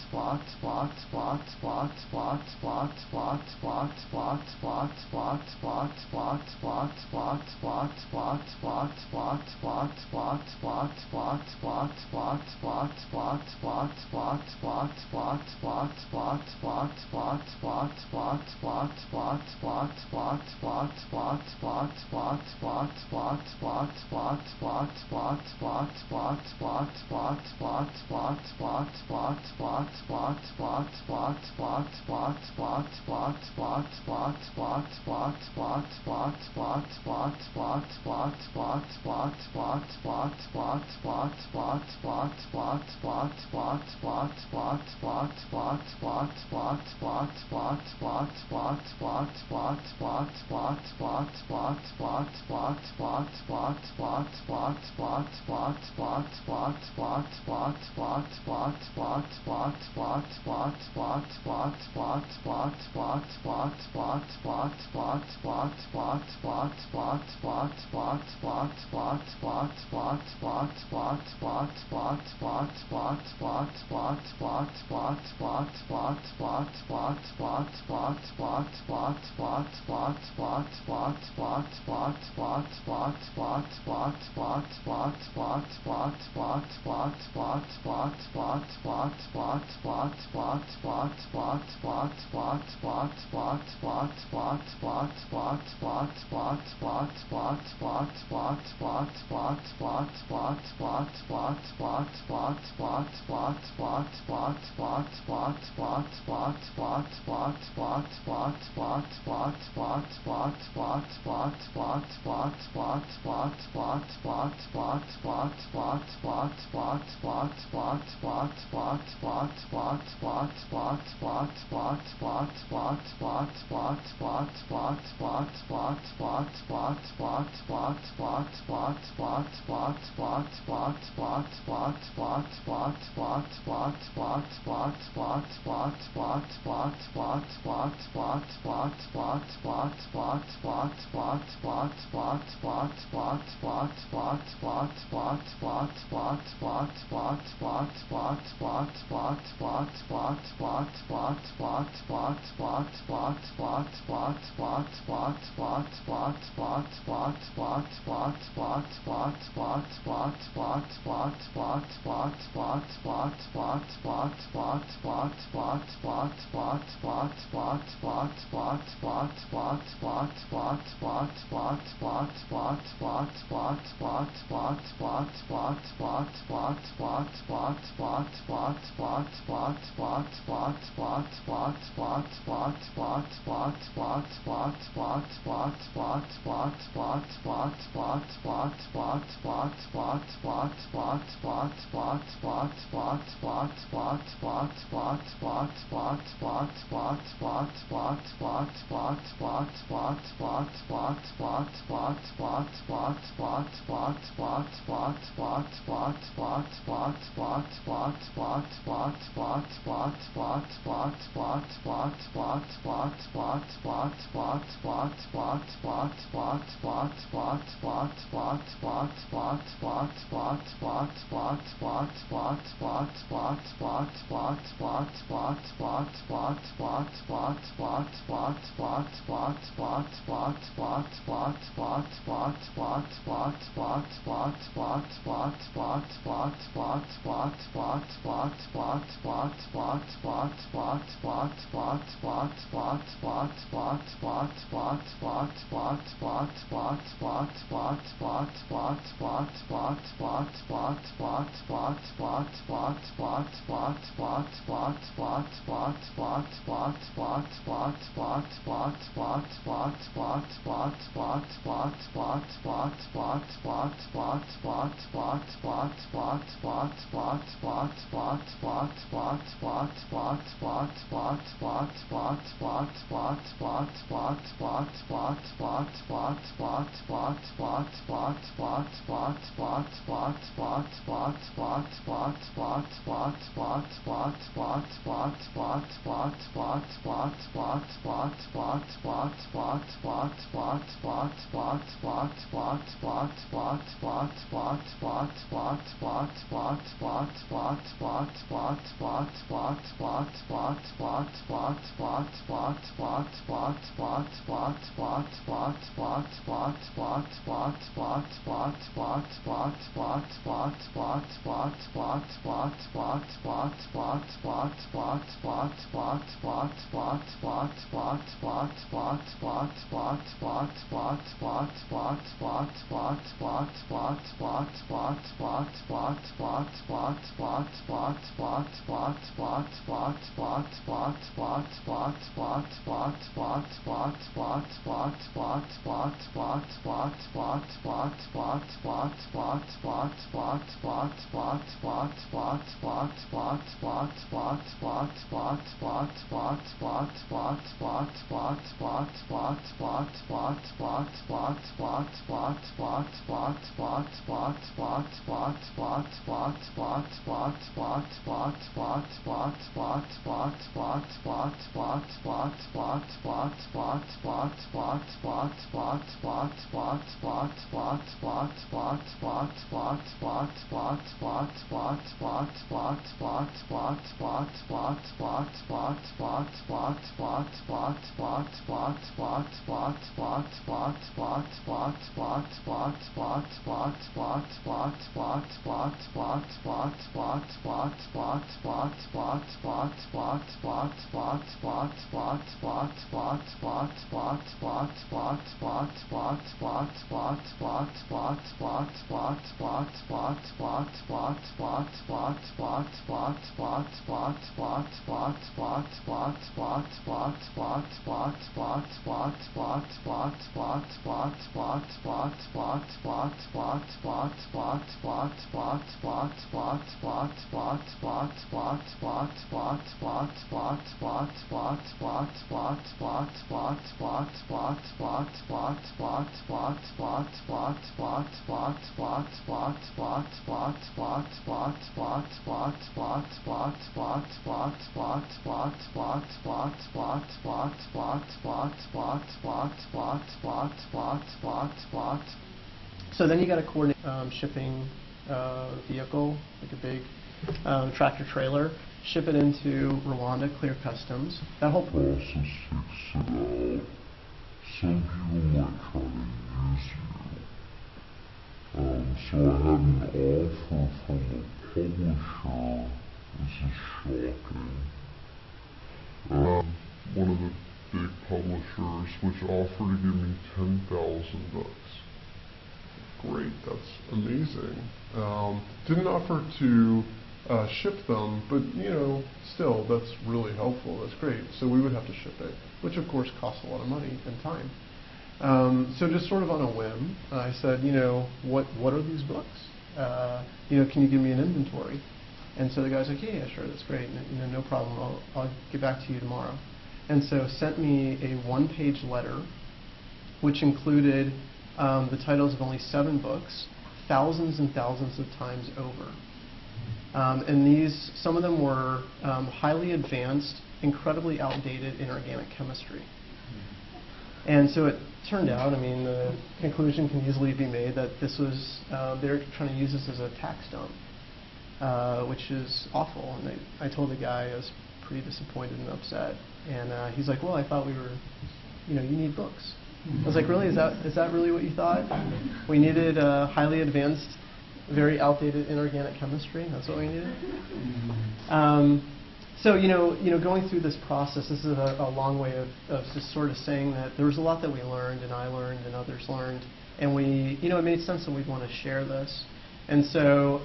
Speaker 2: So then you got to coordinate shipping vehicle, like a big tractor trailer, ship it into Rwanda, clear customs. That whole process takes about, some people might try to use you. So I had an offer from a publisher. This is shocking. One of the big publishers, which offered to give me $10,000. Great, that's amazing. Didn't offer to ship them, but still, that's really helpful. That's great. So we would have to ship it, which of course costs a lot of money and time. So just sort of on a whim, I said, what are these books? Can you give me an inventory? And so the guy's like, yeah, sure, that's great. No problem. I'll get back to you tomorrow. And so sent me a one-page letter, which included the titles of only 7 books, thousands and thousands of times over. And these, some of them were highly advanced, incredibly outdated inorganic chemistry. And so it turned out, the conclusion can easily be made that this was, they were trying to use this as a tax dump, which is awful. And I told the guy I was pretty disappointed and upset. And he's like, well, I thought we were, you need books. I was like, really? Is that really what you thought? We needed highly advanced, very outdated inorganic chemistry. That's what we needed. So going through this process, this is a long way of just sort of saying that there was a lot that we learned, and I learned, and others learned, and we, it made sense that we'd want to share this. And so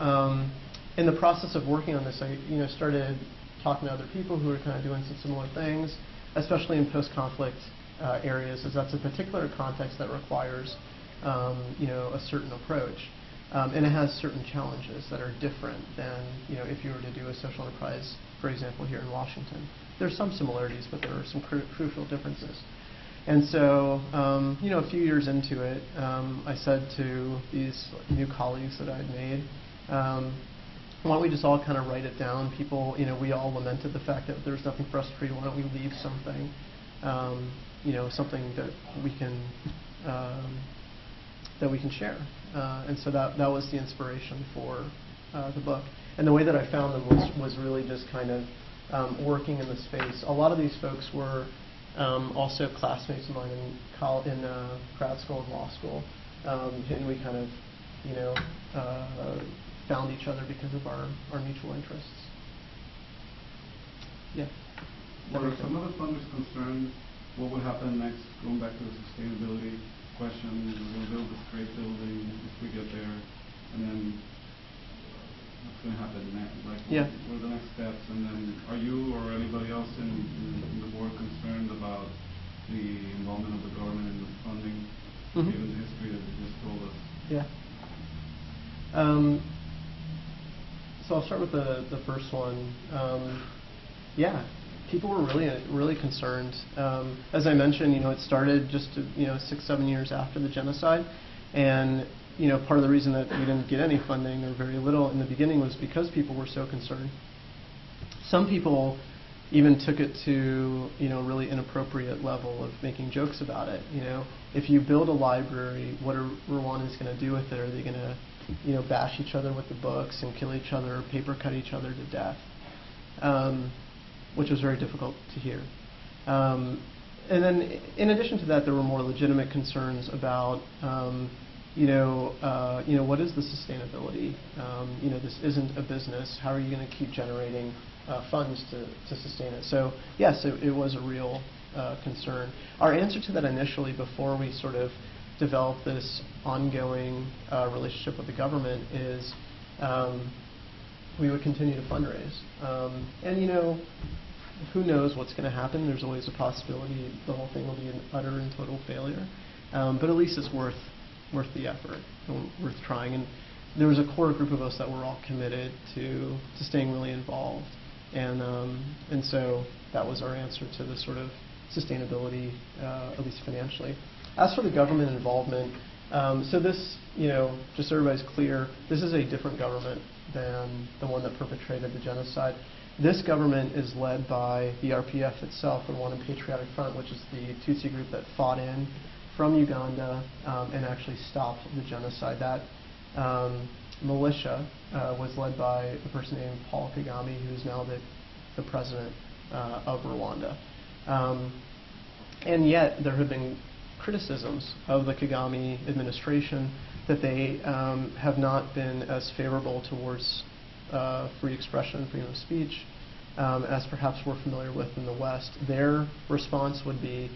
Speaker 2: in the process of working on this, I started talking to other people who were kind of doing some similar things, especially in post-conflict areas, as that's a particular context that requires a certain approach. And it has certain challenges that are different than if you were to do a social enterprise, for example, here in Washington. There's some similarities, but there are some crucial differences. And so, a few years into it, I said to these new colleagues that I had made, why don't we just all kind of write it down? People, we all lamented the fact that there's nothing for us to read. Why don't we leave something, something that we can share? And so that was the inspiration for the book. And the way that I found them was really just kind of working in the space. A lot of these folks were also classmates of mine in grad school and law school, and we kind of, found each other because of our mutual interests. Yeah.
Speaker 5: Were some of the funders concerned what would happen next, going back to the sustainability question? We'll build this great building if we get there, and then what's going to happen next? Like, what are the next steps? And then, are you or anybody else in the board concerned about the involvement of the government in the funding, given the history that you just told us?
Speaker 2: Yeah. So I'll start with the first one. People were really concerned. As I mentioned, it started just 6-7 years after the genocide, and part of the reason that we didn't get any funding or very little in the beginning was because people were so concerned. Some people even took it to really inappropriate level of making jokes about it. If you build a library, what are Rwandans going to do with it? Are they going to bash each other with the books and kill each other, or paper cut each other to death? Which was very difficult to hear. And then, in addition to that, there were more legitimate concerns about, what is the sustainability? This isn't a business. How are you going to keep generating funds to sustain it? So, yes, it was a real concern. Our answer to that initially, before we sort of developed this ongoing relationship with the government, is we would continue to fundraise. And who knows what's going to happen? There's always a possibility the whole thing will be an utter and total failure. But at least it's worth the effort, and worth trying. And there was a core group of us that were all committed to staying really involved. And so that was our answer to the sort of sustainability, at least financially. As for the government involvement, so this, just so everybody's clear, this is a different government than the one that perpetrated the genocide. This government is led by the RPF itself, the Rwandan Patriotic Front, which is the Tutsi group that fought in from Uganda and actually stopped the genocide. That militia was led by a person named Paul Kagame, who is now the president of Rwanda. And yet there have been criticisms of the Kagame administration that they have not been as favorable towards free expression, freedom of speech, as perhaps we're familiar with in the West. Their response would be,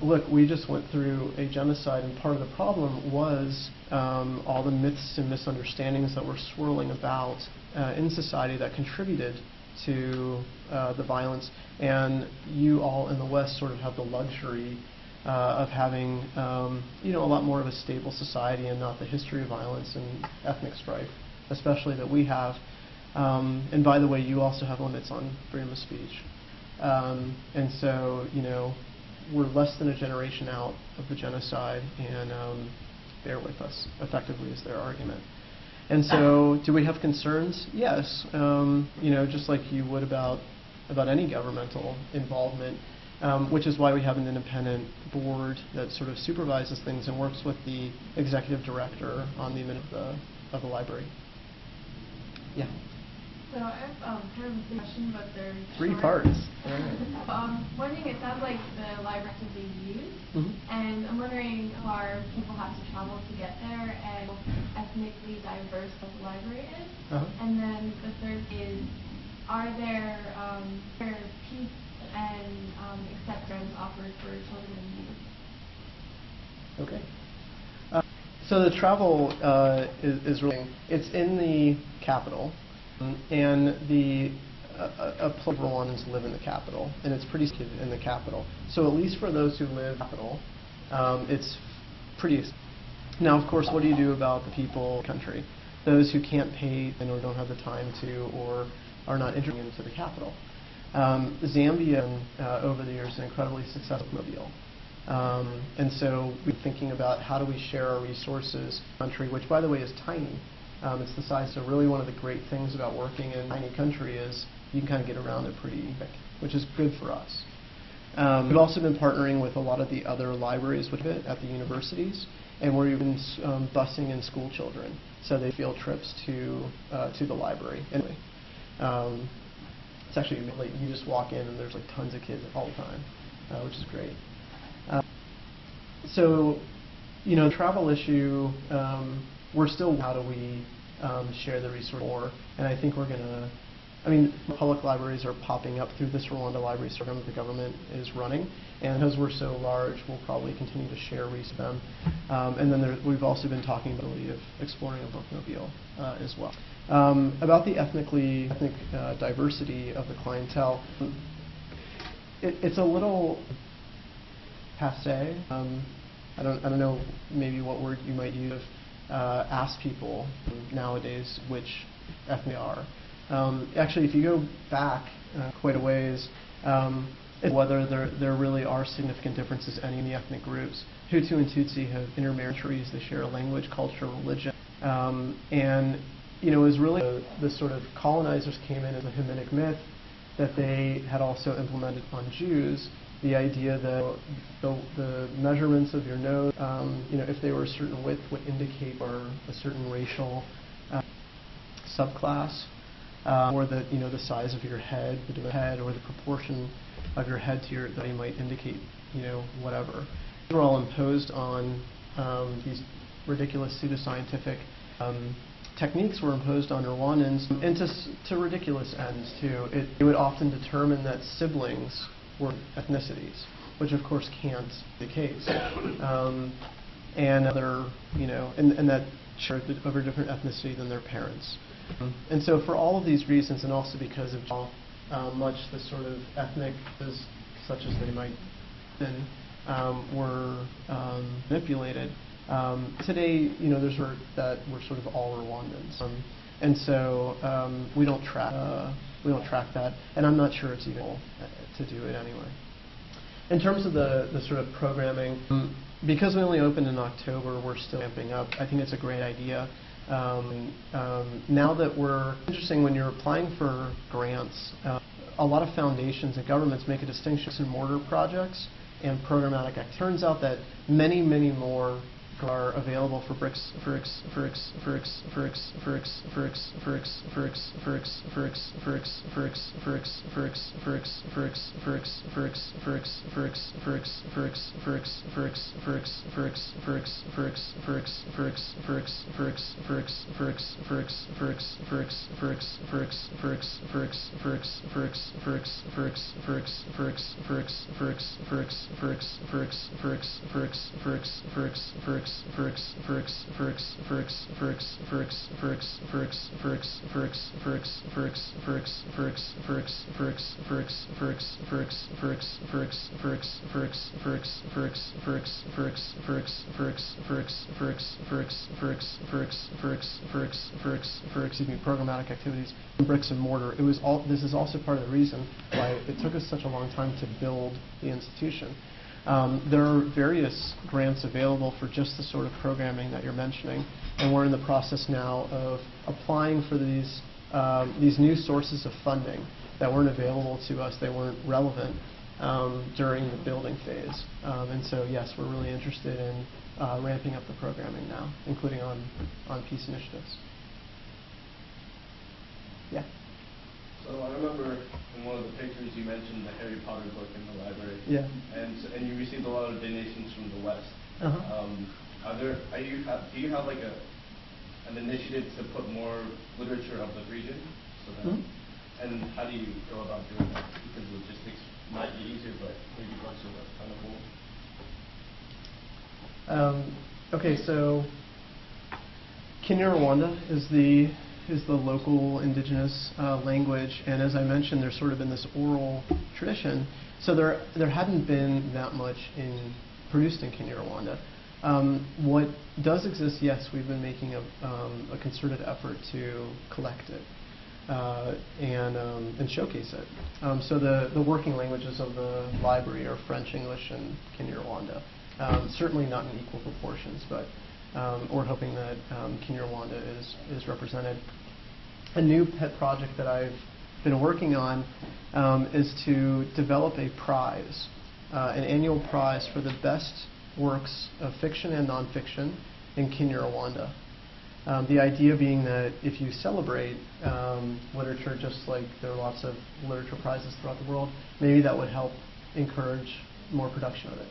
Speaker 2: look, we just went through a genocide, and part of the problem was all the myths and misunderstandings that were swirling about in society that contributed to the violence. And you all in the West sort of have the luxury of having a lot more of a stable society and not the history of violence and ethnic strife, especially that we have. And by the way, you also have limits on freedom of speech. And so, we're less than a generation out of the genocide, and bear with us, effectively, is their argument. And so, do we have concerns? Yes. Just like you would about any governmental involvement, which is why we have an independent board that sort of supervises things and works with the executive director on the admin of the library. Yeah.
Speaker 1: So I have kind of a question, but they're
Speaker 2: 3
Speaker 1: short.
Speaker 2: parts.
Speaker 1: Wondering, it sounds like the library is actively used, and I'm wondering how far people have to travel to get there, and how ethnically diverse the library is. And then the third is, are there peace and accept programs offered for children and youth?
Speaker 2: Okay. So the travel is really, it's in the capital, and a plethora of Rwandans live in the capital, and it's pretty secure in the capital. So at least for those who live in the capital, it's pretty. Now, of course, what do you do about the people in the country? Those who can't pay and or don't have the time to or are not interested into the capital. Zambia, over the years, an incredibly successful mobile. And so we're thinking about how do we share our resources in the country, which, by the way, is tiny. It's the size. So really one of the great things about working in a tiny country is you can kind of get around it pretty quick, which is good for us. We've also been partnering with a lot of the other libraries with it at the universities, and we're even busing in school children, so they field trips to the library. Anyway, it's actually like you just walk in and there's like tons of kids all the time, which is great. So, you know, travel issue, we're still, how do we share the resource more? And I think we're going to, I mean, public libraries are popping up through this Rwanda Libraries program that the government is running. And because we're so large, we'll probably continue to share resources with them. And then we've also been talking about the of exploring a bookmobile as well. About the ethnic diversity of the clientele, it's a little passe. I don't know maybe what word you might use. Ask people nowadays which ethnic they are. Actually, if you go back quite a ways, whether there really are significant differences in the ethnic groups. Hutu and Tutsi have intermarried. They share a language, culture, religion, and you know, it was really the sort of colonizers came in as a Hamitic myth that they had also implemented on Jews. The idea that the measurements of your nose, you know, if they were a certain width, would indicate or a certain racial subclass, or that, you know, the size of your head, or the proportion of your head to your body might indicate, you know, whatever. These were all imposed on these ridiculous pseudoscientific techniques were imposed on Rwandans, and to ridiculous ends too. It would often determine that siblings were ethnicities, which of course can't be the case, and other, you know, and that shared of a different ethnicity than their parents. And so for all of these reasons, and also because of how much the sort of ethnic, such as they might have been, were manipulated, today, you know, there's that we're sort of all Rwandans, and so we don't track that, and I'm not sure it's even to do it anyway. In terms of the sort of programming, because we only opened in October, we're still ramping up. I think it's a great idea. Now that we're interesting, when you're applying for grants, a lot of foundations and governments make a distinction in mortar projects and programmatic activity. It turns out that many more are available for bricks programmatic activities, bricks and mortar. This is also part of the reason why it took us such a long time to build the institution. There are various grants available for just the sort of programming that you're mentioning, and we're in the process now of applying for these new sources of funding that weren't available to us. They weren't relevant during the building phase, and so yes, we're really interested in ramping up the programming now, including on peace initiatives. Yeah.
Speaker 6: So I remember in one of the pictures you mentioned the Harry Potter book in the library.
Speaker 2: Yeah.
Speaker 6: And you received a lot of donations from the West.
Speaker 2: Uh-huh.
Speaker 6: Do you have like an initiative to put more literature of the region? So that, and how do you go about doing that? Because logistics might be easier, but maybe books are less plentiful.
Speaker 2: Okay, so Kinyarwanda is the local indigenous language, and as I mentioned, there's sort of been this oral tradition. So there hadn't been that much produced in Kinyarwanda. What does exist, yes, we've been making a concerted effort to collect it and showcase it. So the working languages of the library are French, English, and Kinyarwanda. Certainly not in equal proportions, but we're hoping that Kinyarwanda is represented. A new pet project that I've been working on is to develop a prize, an annual prize for the best works of fiction and nonfiction in Kinyarwanda. The idea being that if you celebrate literature, just like there are lots of literature prizes throughout the world, maybe that would help encourage more production of it.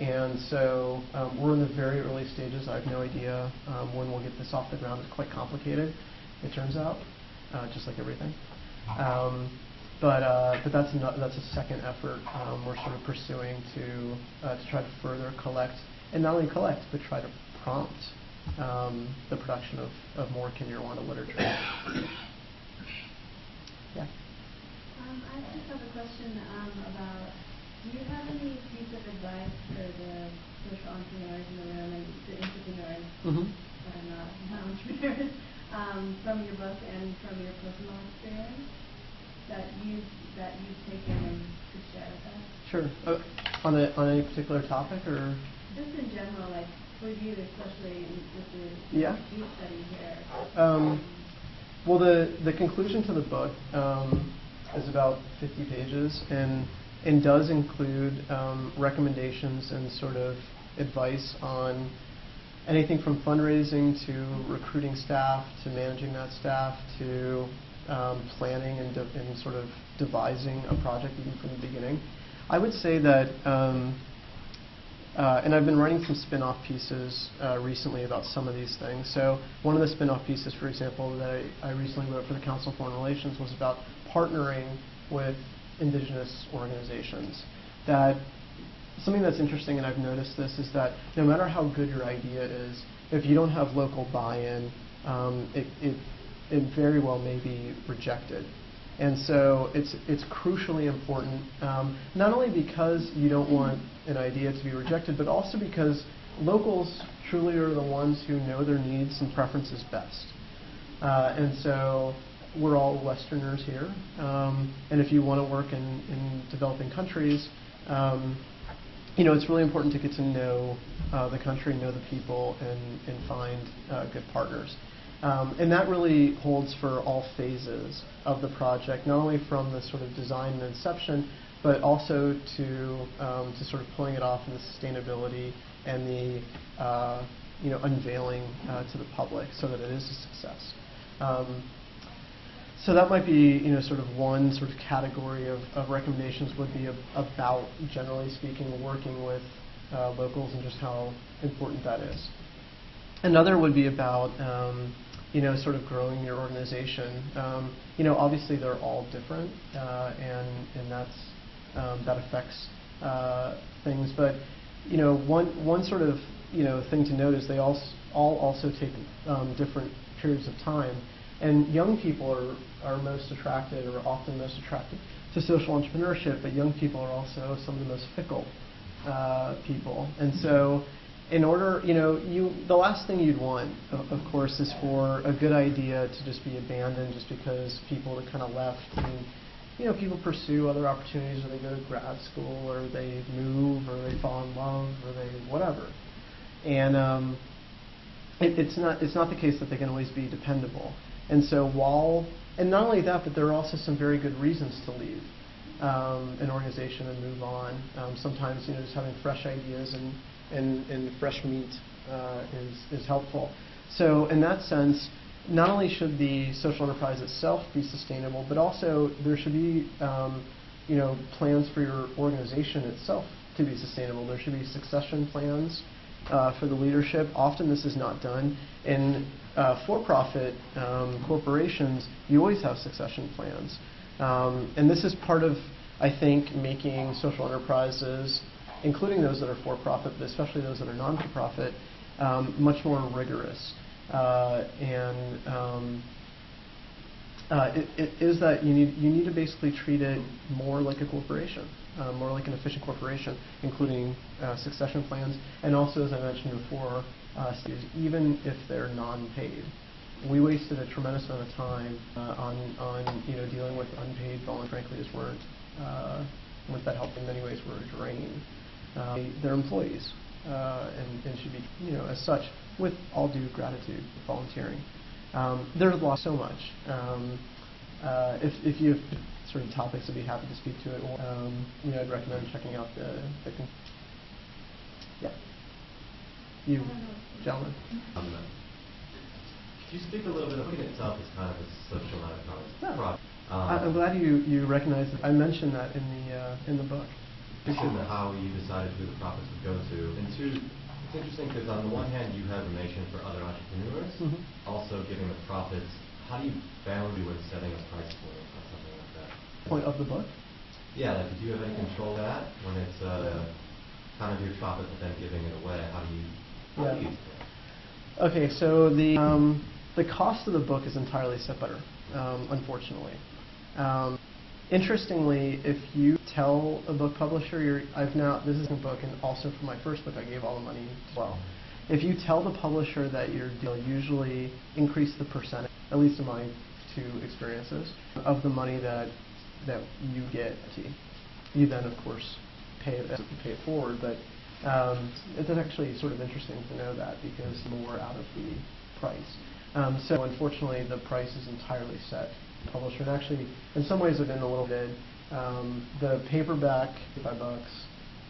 Speaker 2: And so we're in the very early stages. I have no idea when we'll get this off the ground. It's quite complicated, it turns out, just like everything. But that's a second effort we're sort of pursuing to try to further collect, and not only collect, but try to prompt the production of more Kinyarwanda literature. Yeah.
Speaker 4: I just have a question about, do you have any piece of advice for the social entrepreneurs in the room and the entrepreneurs, but not entrepreneurs, from your book and from your personal experience that you've taken and could share with us?
Speaker 2: Sure. On any particular topic, or
Speaker 4: Just in general, like for you, especially with the deep study here.
Speaker 2: Well, the conclusion to the book is about 50 pages and does include recommendations and sort of advice on anything from fundraising to recruiting staff to managing that staff to planning and sort of devising a project even from the beginning. I would say that, and I've been writing some spin-off pieces recently about some of these things. So one of the spin-off pieces, for example, that I recently wrote for the Council on Foreign Relations was about partnering with indigenous organizations. That something that's interesting, and I've noticed this, is that no matter how good your idea is, if you don't have local buy-in, it very well may be rejected. And so it's crucially important, not only because you don't want an idea to be rejected, but also because locals truly are the ones who know their needs and preferences best. And so we're all Westerners here, and if you want to work in developing countries, it's really important to get to know the country, know the people, and find good partners. And that really holds for all phases of the project, not only from the sort of design and inception, but also to sort of pulling it off in the sustainability and the unveiling to the public so that it is a success. So that might be sort of one sort of category of recommendations would be about, generally speaking, working with locals and just how important that is. Another would be about sort of growing your organization. Obviously they're all different, and that affects things. But one sort of thing to note is they all also take different periods of time. And young people are most attracted, or often most attracted, to social entrepreneurship. But young people are also some of the most fickle people. And so, in order, the last thing you'd want, of course, is for a good idea to just be abandoned just because people have kind of left. And, people pursue other opportunities, or they go to grad school, or they move, or they fall in love, or they whatever. And it's not the case that they can always be dependable. And so and not only that, but there are also some very good reasons to leave an organization and move on. Sometimes, just having fresh ideas and fresh meat is helpful. So in that sense, not only should the social enterprise itself be sustainable, but also there should be plans for your organization itself to be sustainable. There should be succession plans for the leadership. Often this is not done. In for-profit corporations, you always have succession plans. And this is part of, I think, making social enterprises, including those that are for-profit, but especially those that are non-for-profit, much more rigorous. And it is that you need to basically treat it more like a corporation, more like an efficient corporation, including succession plans, and also, as I mentioned before, even if they're non-paid. We wasted a tremendous amount of time on dealing with unpaid voluntary employees weren't that helpful in many ways were a drain. They're employees and should be as such with all due gratitude volunteering. There's lost so much. If you have sort of topics, I'd be happy to speak to it. Or, I'd recommend checking out yeah. You, gentlemen.
Speaker 7: Could you speak a little bit? The book itself is kind of a social enterprise product.
Speaker 2: I'm glad you recognize that. I mentioned that in the book.
Speaker 7: How you decided who the profits would go to, and two, it's interesting because on the one hand you have information for other entrepreneurs, also giving the profits. How do you value when setting a price point on something like that?
Speaker 2: Point of the book?
Speaker 7: Yeah, like do you have any control of that when it's kind of your profit but then giving it away? How do you use that?
Speaker 2: Okay, so the cost of the book is entirely set better, unfortunately. Interestingly, if you tell a book publisher, this is a book, and also for my first book, I gave all the money as well. If you tell the publisher that you'll usually increase the percentage, at least in my two experiences, of the money that you get, you then of course pay it forward. But it's actually sort of interesting to know that because more out of the price. So unfortunately, the price is entirely set. Publisher, and actually in some ways I've been a little bit the paperback $5,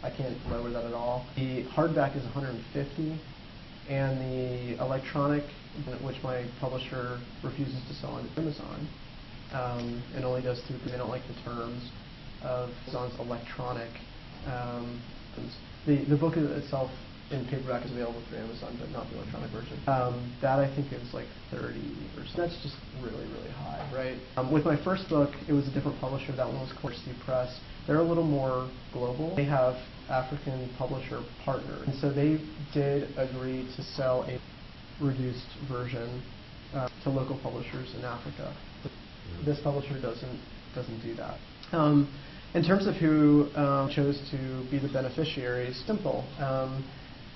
Speaker 2: I can't lower that at all. The hardback is $150, and the electronic, which my publisher refuses to sell on Amazon, and only does through because they don't like the terms of Amazon's electronic. The book itself in paperback is available through Amazon, but not the electronic version. That I think is like 30 or so. That's just really, really high, right? With my first book, it was a different publisher. That one was Corsi Press. They're a little more global. They have African publisher partners, and so they did agree to sell a reduced version to local publishers in Africa. This publisher doesn't do that. In terms of who chose to be the beneficiaries, simple.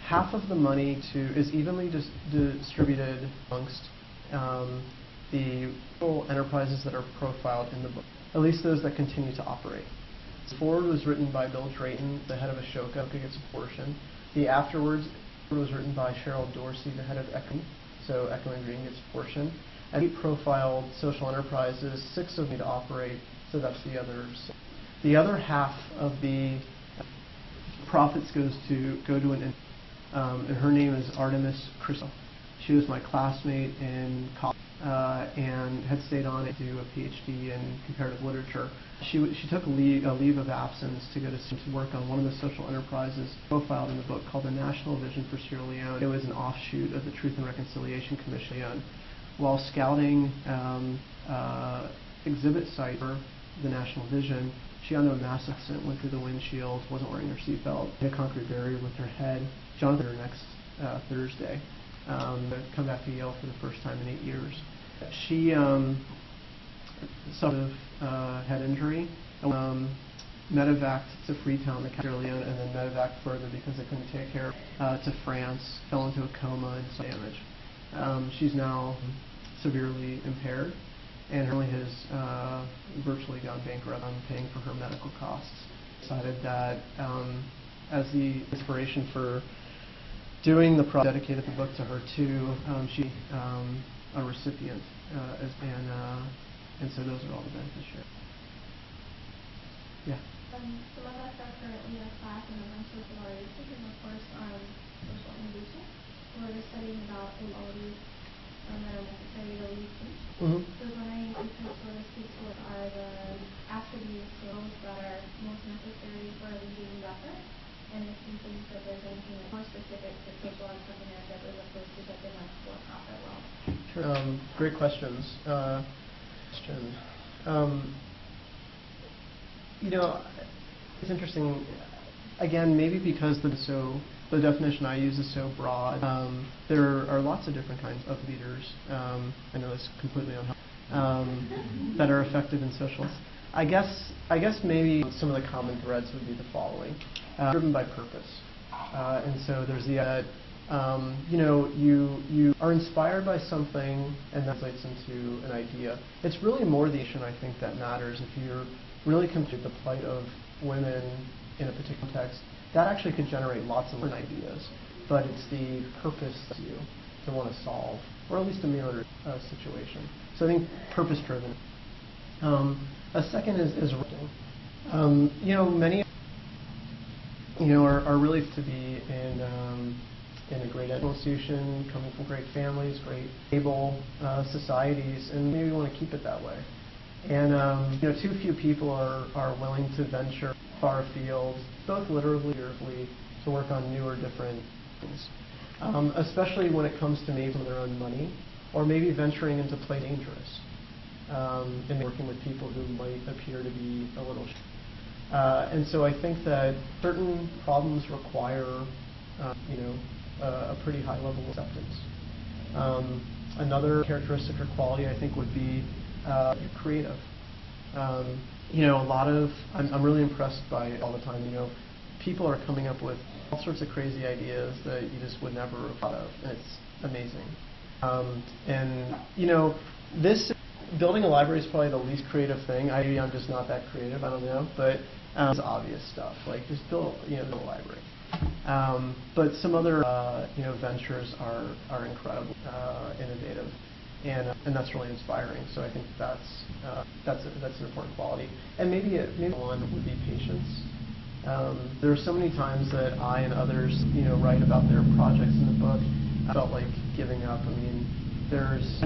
Speaker 2: Half of the money is evenly distributed amongst the enterprises that are profiled in the book, at least those that continue to operate. The foreword was written by Bill Drayton, the head of Ashoka, who gets a portion. The afterwards was written by Cheryl Dorsey, the head of Echo, so Echo and Green gets a portion. And 8 profiled social enterprises, 6 of them to operate, so that's the others. The other half of the profits go to an and her name is Artemis Crystal. She was my classmate in college and had stayed on to do a PhD in comparative literature. She took a leave of absence to go to work on one of the social enterprises profiled in the book called the National Vision for Sierra Leone. It was an offshoot of the Truth and Reconciliation Commission. While scouting exhibit site for the National Vision, she got into a massive accident, went through the windshield, wasn't wearing her seatbelt, hit a concrete barrier with her head. Jonathan, next Thursday, come back to Yale for the first time in 8 years. She suffered head injury, medevaced to Freetown, Sierra Leone, and then medevaced further because they couldn't take care of her to France, fell into a coma and some damage. She's now severely impaired, and her family has virtually gone bankrupt on paying for her medical costs. Decided that as the inspiration for doing the project, dedicated the book to her too. She a recipient, and so those are all the beneficiaries. Yeah.
Speaker 1: Some of us are currently in a class in a bunch of sororities taking a course on social innovation, where we're studying about qualities that are necessary to lead change. So I was wondering if you could sort of speak to what are the attributes, skills that are most necessary for leading the effort, and if you think that there's anything that's more specific to social entrepreneurship as opposed to something like for-profit world.
Speaker 2: Sure. Great questions. It's interesting. Again, maybe because the definition I use is so broad. There are lots of different kinds of leaders. I know it's completely unhelpful. that are effective in socials. I guess maybe some of the common threads would be the following: driven by purpose, and so there's the you are inspired by something, and that translates into an idea. It's really more the action, I think, that matters. If you're really compared the plight of women in a particular context, that actually could generate lots of different ideas. But it's the purpose that you want to solve, or at least a mirror situation. So I think purpose-driven. A second is writing. Many are really to be in a great institution, coming from great families, great stable societies, and maybe we want to keep it that way. And too few people are willing to venture far afield, both literally and figuratively, to work on newer, different things. Especially when it comes to maybe some of their own money, or maybe venturing into play dangerous, and working with people who might appear to be a little. And so I think that certain problems require, a pretty high level of acceptance. Another characteristic or quality I think would be creative. A lot of I'm really impressed by all the time. People are coming up with all sorts of crazy ideas that you just would never have thought of, and it's amazing. This building a library is probably the least creative thing. I'm just not that creative. I don't know, but it's obvious stuff like just build a library. But some other ventures are incredibly innovative, and that's really inspiring. So I think that's an important quality. And maybe one would be patience. There are so many times that I and others write about their projects in the book. I felt like giving up. I mean, there's a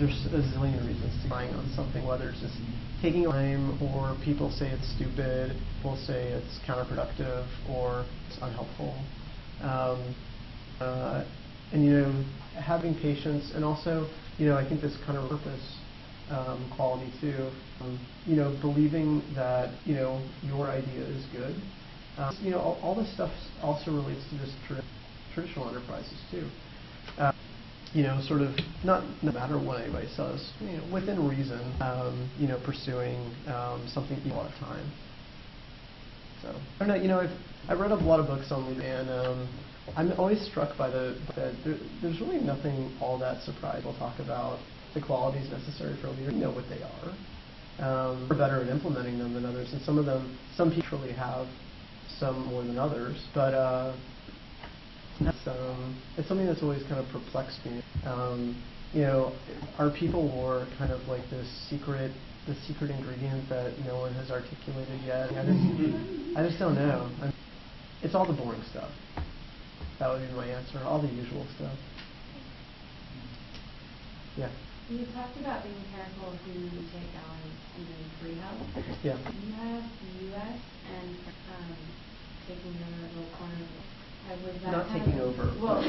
Speaker 2: zillion reasons to trying on something, whether it's just taking time, or people say it's stupid, people say it's counterproductive, or it's unhelpful. And having patience, and also I think this kind of purpose quality too. Believing that your idea is good. All this stuff also relates to this traditional enterprises too. Sort of no matter what anybody says, within reason, pursuing something a lot of time. So I don't know. I've read a lot of books on leadership, and I'm always struck by that there's really nothing all that surprising. We'll talk about the qualities necessary for a leader. You know what they are. We're better at implementing them than others, and some people really have some more than others, but. It's something that's always kind of perplexed me. Are people war kind of like the secret ingredient that no one has articulated yet? I just don't know. It's all the boring stuff. That would be my answer. All the usual stuff. Yeah.
Speaker 4: You talked about being careful who you take on even free help.
Speaker 2: Yeah.
Speaker 4: You have the U.S. and taking your little corner of it. Was that
Speaker 2: not taking over.
Speaker 4: Well,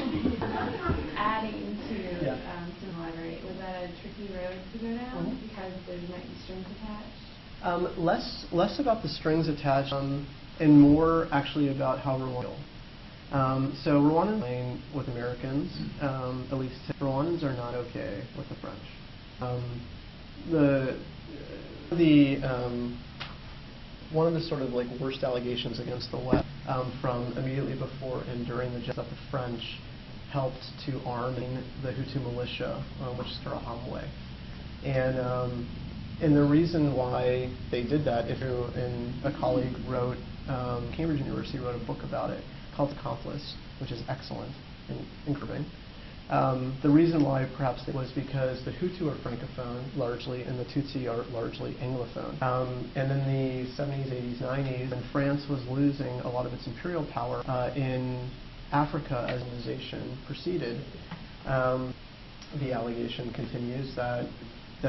Speaker 4: adding to
Speaker 2: yeah.
Speaker 4: the library. Was that a tricky road to go down because there might be strings attached?
Speaker 2: Less about the strings attached, and more actually about how Rwanda. So Rwandans playing with Americans. At least Rwandans are not okay with the French. One of the sort of like worst allegations against the West from immediately before and during the genocide, the French helped to arm the Hutu militia, which is Interahamwe. And the reason why they did that, and a colleague wrote, Cambridge University wrote a book about it called Accomplice, which is excellent and encouraging. The reason why perhaps it was because the Hutu are Francophone largely, and the Tutsi are largely Anglophone. And in the 70s, 80s, 90s, when France was losing a lot of its imperial power in Africa as colonization proceeded, the allegation continues that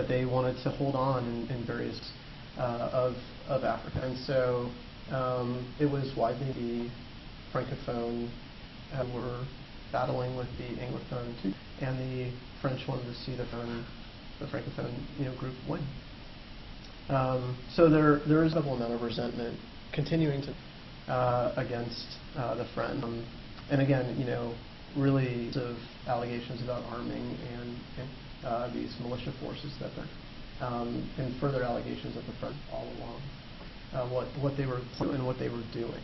Speaker 2: they wanted to hold on in various of Africa. And so it was widely the Francophone were battling with the Anglophone too, and the French wanted to see the Francophone group win. So there is a double amount of resentment continuing to against the French, and again really of allegations about arming and these militia forces that and further allegations at the front all along, what they were and what they were doing.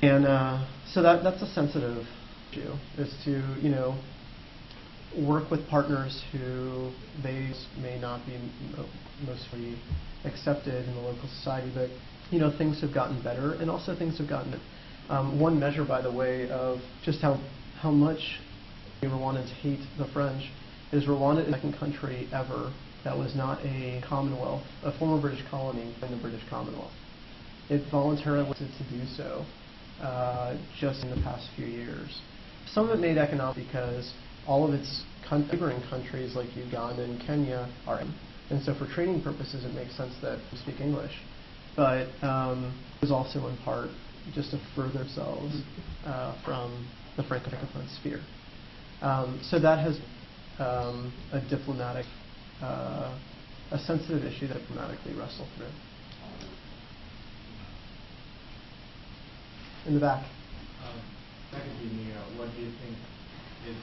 Speaker 2: And so that's a sensitive issue, is to, work with partners who they may not be mostly accepted in the local society, but things have gotten better, and also things have gotten. One measure, by the way, of just how much Rwandans hate the French is Rwanda is the second country ever that was not a Commonwealth, a former British colony in the British Commonwealth. It voluntarily wanted to do so just in the past few years. Some of it made economic because all of its neighboring countries like Uganda and Kenya are in. And so for trading purposes, it makes sense that we speak English. But it was also in part just to further themselves from the Francophone sphere. So that has a diplomatic, a sensitive issue that diplomatically wrestle through. In the back.
Speaker 8: Academia, what do you think is,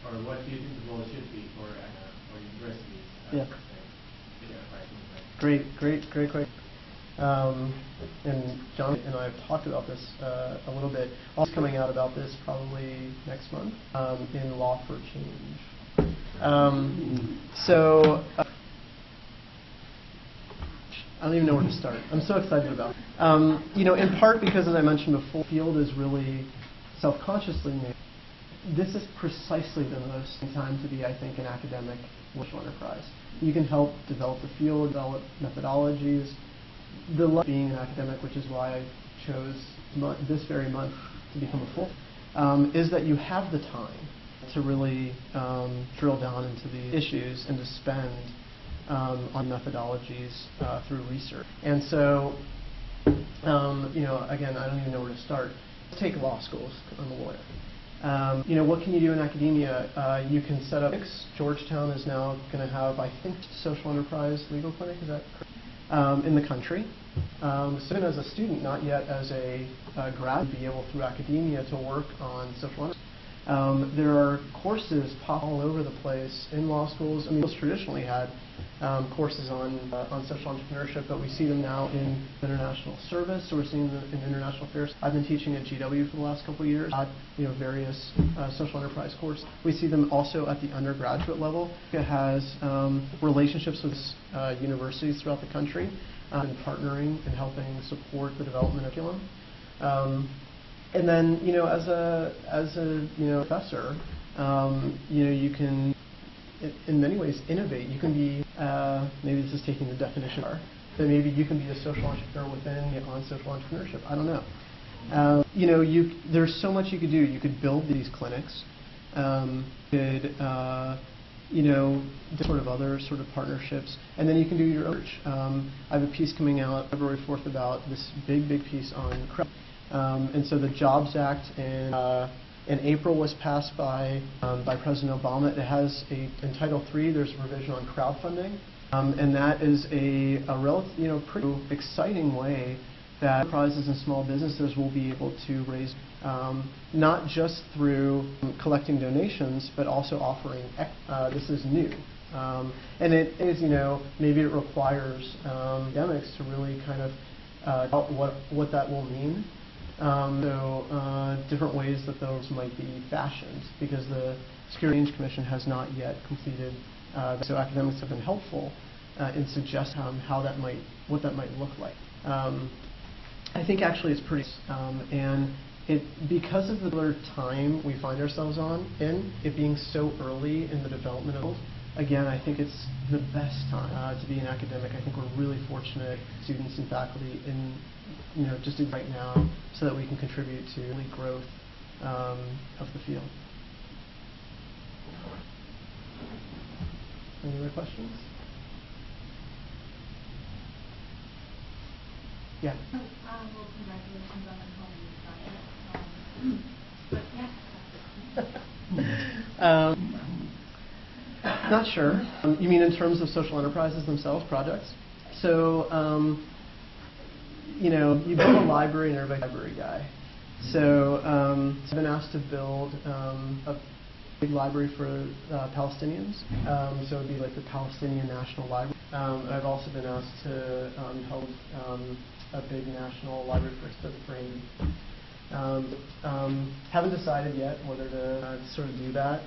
Speaker 8: or what do you think the role should be for universities?
Speaker 2: Yeah. Great question. And John and I have talked about this a little bit. Also coming out about this probably next month in Law for Change. I don't even know where to start. I'm so excited about it. In part because, as I mentioned before, the field is really self-consciously made. This is precisely the most time to be, I think, an academic social enterprise. You can help develop the field, develop methodologies. The love of being an academic, which is why I chose this very month to become a full, is that you have the time to really drill down into the issues and to spend on methodologies through research. And so, again, I don't even know where to start. Let's take law schools. I'm a lawyer. What can you do in academia? You can set up clinics. Georgetown is now going to have, I think, social enterprise legal clinic. Is that correct? In the country. So even as a student, not yet as a grad, be able through academia to work on social enterprise. There are courses pop all over the place in law schools. I mean, schools traditionally had courses on social entrepreneurship, but we see them now in international service. So we're seeing them in international affairs. I've been teaching at GW for the last couple of years. Various social enterprise courses. We see them also at the undergraduate level. It has relationships with universities throughout the country and partnering and helping support the development of curriculum. And then, as a professor, you can, in many ways, innovate. You can be, maybe this is taking the definition, that maybe you can be a social entrepreneur on social entrepreneurship. I don't know. There's so much you could do. You could build these clinics. Sort of other sort of partnerships, and then you can do your own research. I have a piece coming out February 4th about this big piece on crowd. And so the Jobs Act in April was passed by President Obama. It has in Title III, there's a provision on crowdfunding, and that is a pretty exciting way that enterprises and small businesses will be able to raise, not just through collecting donations, but also offering, this is new. And it is, maybe it requires academics to really kind of what that will mean. Different ways that those might be fashioned, because the Security and Exchange Commission has not yet completed. So academics have been helpful in suggesting what that might look like. I think actually it's pretty, and because of the time we find ourselves in, it being so early in the development of it, again, I think it's the best time to be an academic. I think we're really fortunate, students and faculty, just right now, so that we can contribute to the growth of the field. Any other questions? Yeah.
Speaker 4: Well, congratulations on the project. But yeah.
Speaker 2: Not sure. You mean in terms of social enterprises themselves, projects? So, you build a library and everybody's a library guy. So I've been asked to build big library for Palestinians. So it would be like the Palestinian National Library. I've also been asked to help a big national library for the brain. Haven't decided yet whether to sort of do that,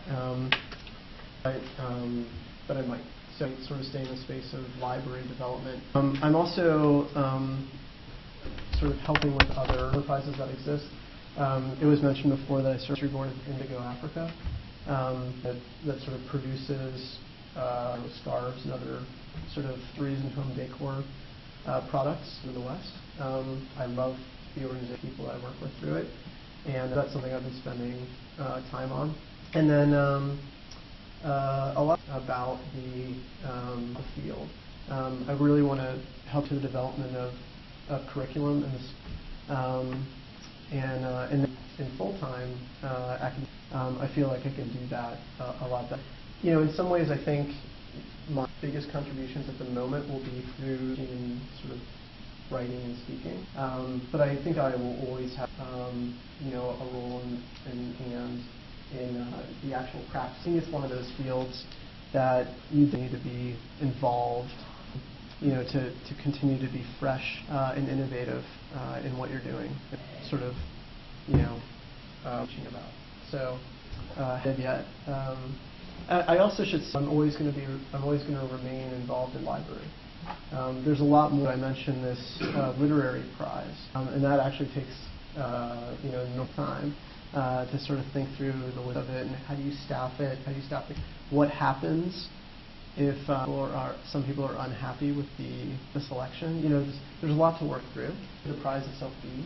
Speaker 2: but I might. So sort of stay in the space of library development. I'm also sort of helping with other enterprises that exist. It was mentioned before that I serve the board of Indigo Africa, that sort of produces scarves and other sort of trees and home decor products in the West. I love the organization, people I work with through it, and that's something I've been spending time on. And then a lot about the field. I really want to help to the development of curriculum and this, and in full-time academic. I feel like I can do that a lot better. You know, in some ways, I think my biggest contributions at the moment will be through sort of writing and speaking. But I think I will always have, you know, a role in the actual practice. I think it's one of those fields that you need to be involved, you know, to continue to be fresh and innovative in what you're doing. Sort of, you know, teaching about. So, yet. I also should say I'm always going to remain involved in library. There's a lot more. I mentioned this literary prize, and that actually takes you know, no time to sort of think through the list of it and how do you staff it, what happens if some people are unhappy with the selection. You know, there's a lot to work through. The prize itself be,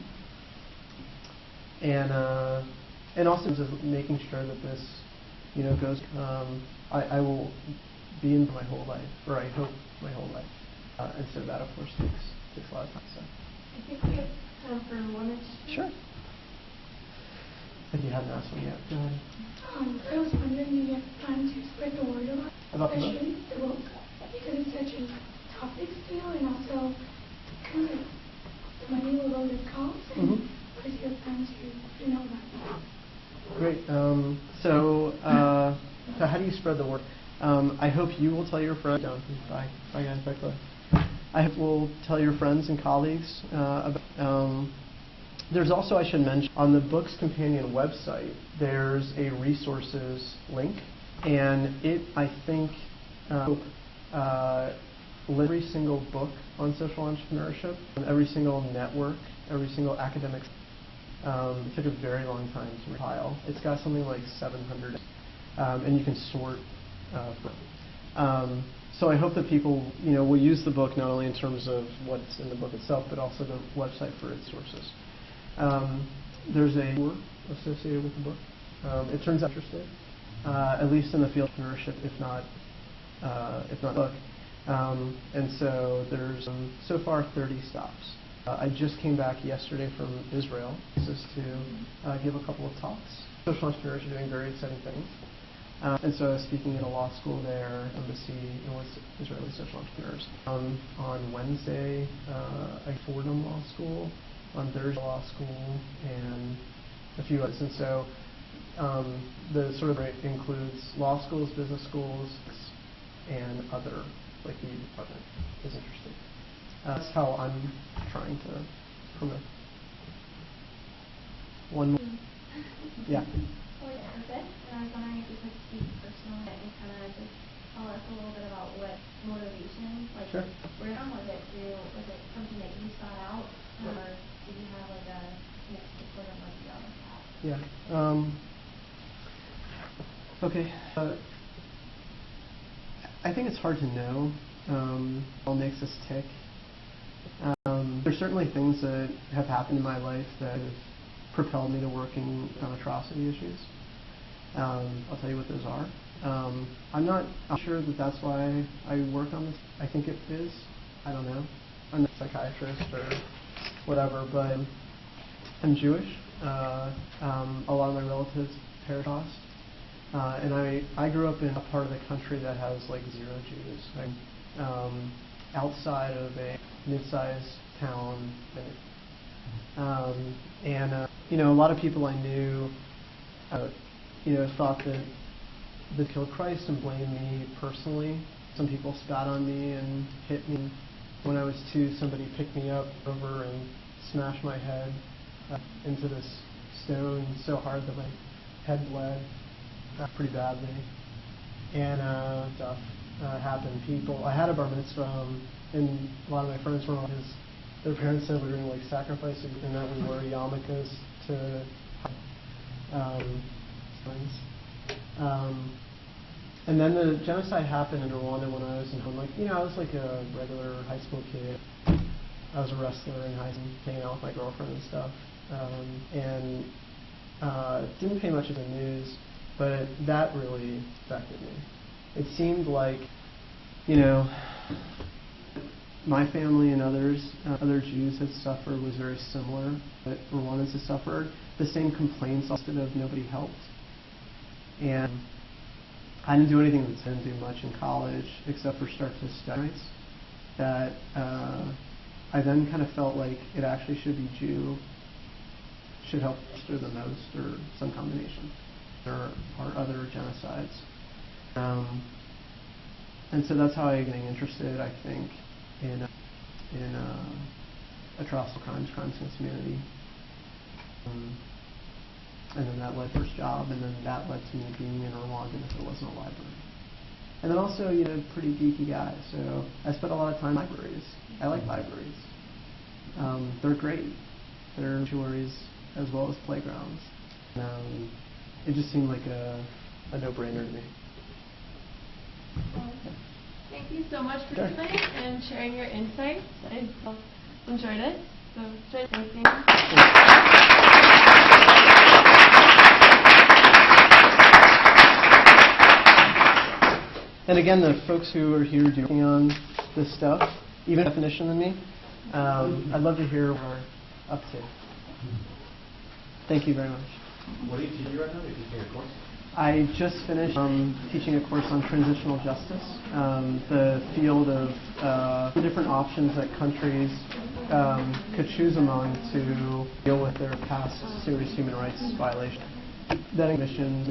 Speaker 2: and also just making sure that this, you know, goes. I will be in my whole life, or I hope my whole life, and so that of course takes a lot of time. So
Speaker 1: I think we have time for one or two.
Speaker 2: Sure. If you haven't asked one yet, go ahead.
Speaker 9: I was wondering if you have time to spread the word
Speaker 2: About the book?
Speaker 9: especially the book, because it's such a topic still, and also kind of the money will go to cause, and what is your plan to know that?
Speaker 2: Great. So how do you spread the word? I hope you will tell your friends. Bye guys. Bye, Chloe. I hope will tell your friends and colleagues about. There's also, I should mention, on the Books Companion website, there's a resources link, and it, I think, every single book on social entrepreneurship, every single network, every single academic. It took a very long time to compile. It's got something like 700, and you can sort for. So I hope that people, you know, will use the book not only in terms of what's in the book itself, but also the website for its sources. There's a tour associated with the book. It turns out interested, at least in the field of entrepreneurship, if not book. And so there's so far 30 stops. I just came back yesterday from Israel. This is to give a couple of talks. Social entrepreneurs are doing very exciting things. And so I was speaking at a law school there, embassy, with Israeli social entrepreneurs. On Wednesday, at Fordham Law School, on Thursday Law School, and a few others. And so the sort of includes law schools, business schools, and other, like the department is interested. That's how I'm trying to promote. One more. Yeah.
Speaker 1: And I was wondering if you could speak personally and kind of just tell us a little bit about what motivation, like,
Speaker 2: Sure.
Speaker 1: where was it something that you sought out, or did you have like a sort of like the other path?
Speaker 2: Yeah. Okay. I think it's hard to know what makes us tick. There's certainly things that have happened in my life that have propelled me to working on atrocity issues. I'll tell you what those are. I'm not sure that that's why I work on this. I think it is. I don't know. I'm not a psychiatrist or whatever, but I'm Jewish. A lot of my relatives perished. And I grew up in a part of the country that has like 0 Jews. I'm outside of a mid-sized town. And you know, a lot of people I knew, you know, thought that that killed Christ and blamed me personally. Some people spat on me and hit me. When I was 2, somebody picked me up over and smashed my head into this stone so hard that my head bled pretty badly. And stuff happened. I had a bar mitzvah, and a lot of my friends were on his. Their parents said we were going to sacrifice and that we wore yarmulkes to and then the genocide happened in Rwanda when I was in home. I was like a regular high school kid. I was a wrestler in high school, hanging out with my girlfriend and stuff. And didn't pay much of the news, but that really affected me. It seemed like, my family and others, other Jews had suffered was very similar, but Rwandans had suffered. The same complaints of nobody helped. And I didn't do anything that didn't do much in college except for start to study. That I then kind of felt like it actually should be Jew, should help or the most, or some combination. There are other genocides. And so that's how I got interested, I think, in atrocious crimes against humanity. And then that led to first job, and then that led to me being in Rwanda if there wasn't a library. And then also, pretty geeky guy, so I spent a lot of time in libraries. I like libraries. They're great. They're sanctuaries as well as playgrounds. It just seemed like a no-brainer to me.
Speaker 1: Thank you so much for tonight and sharing your insights. I enjoyed it. So, thank you. And
Speaker 2: again, the folks who are here working on this stuff, even definition than me, I'd love to hear what we're up to. Thank you very much.
Speaker 7: What are you teaching right now? Are you teaching a course?
Speaker 2: I just finished teaching a course on transitional justice, the field of the different options that countries could choose among to deal with their past serious human rights violations. That mission.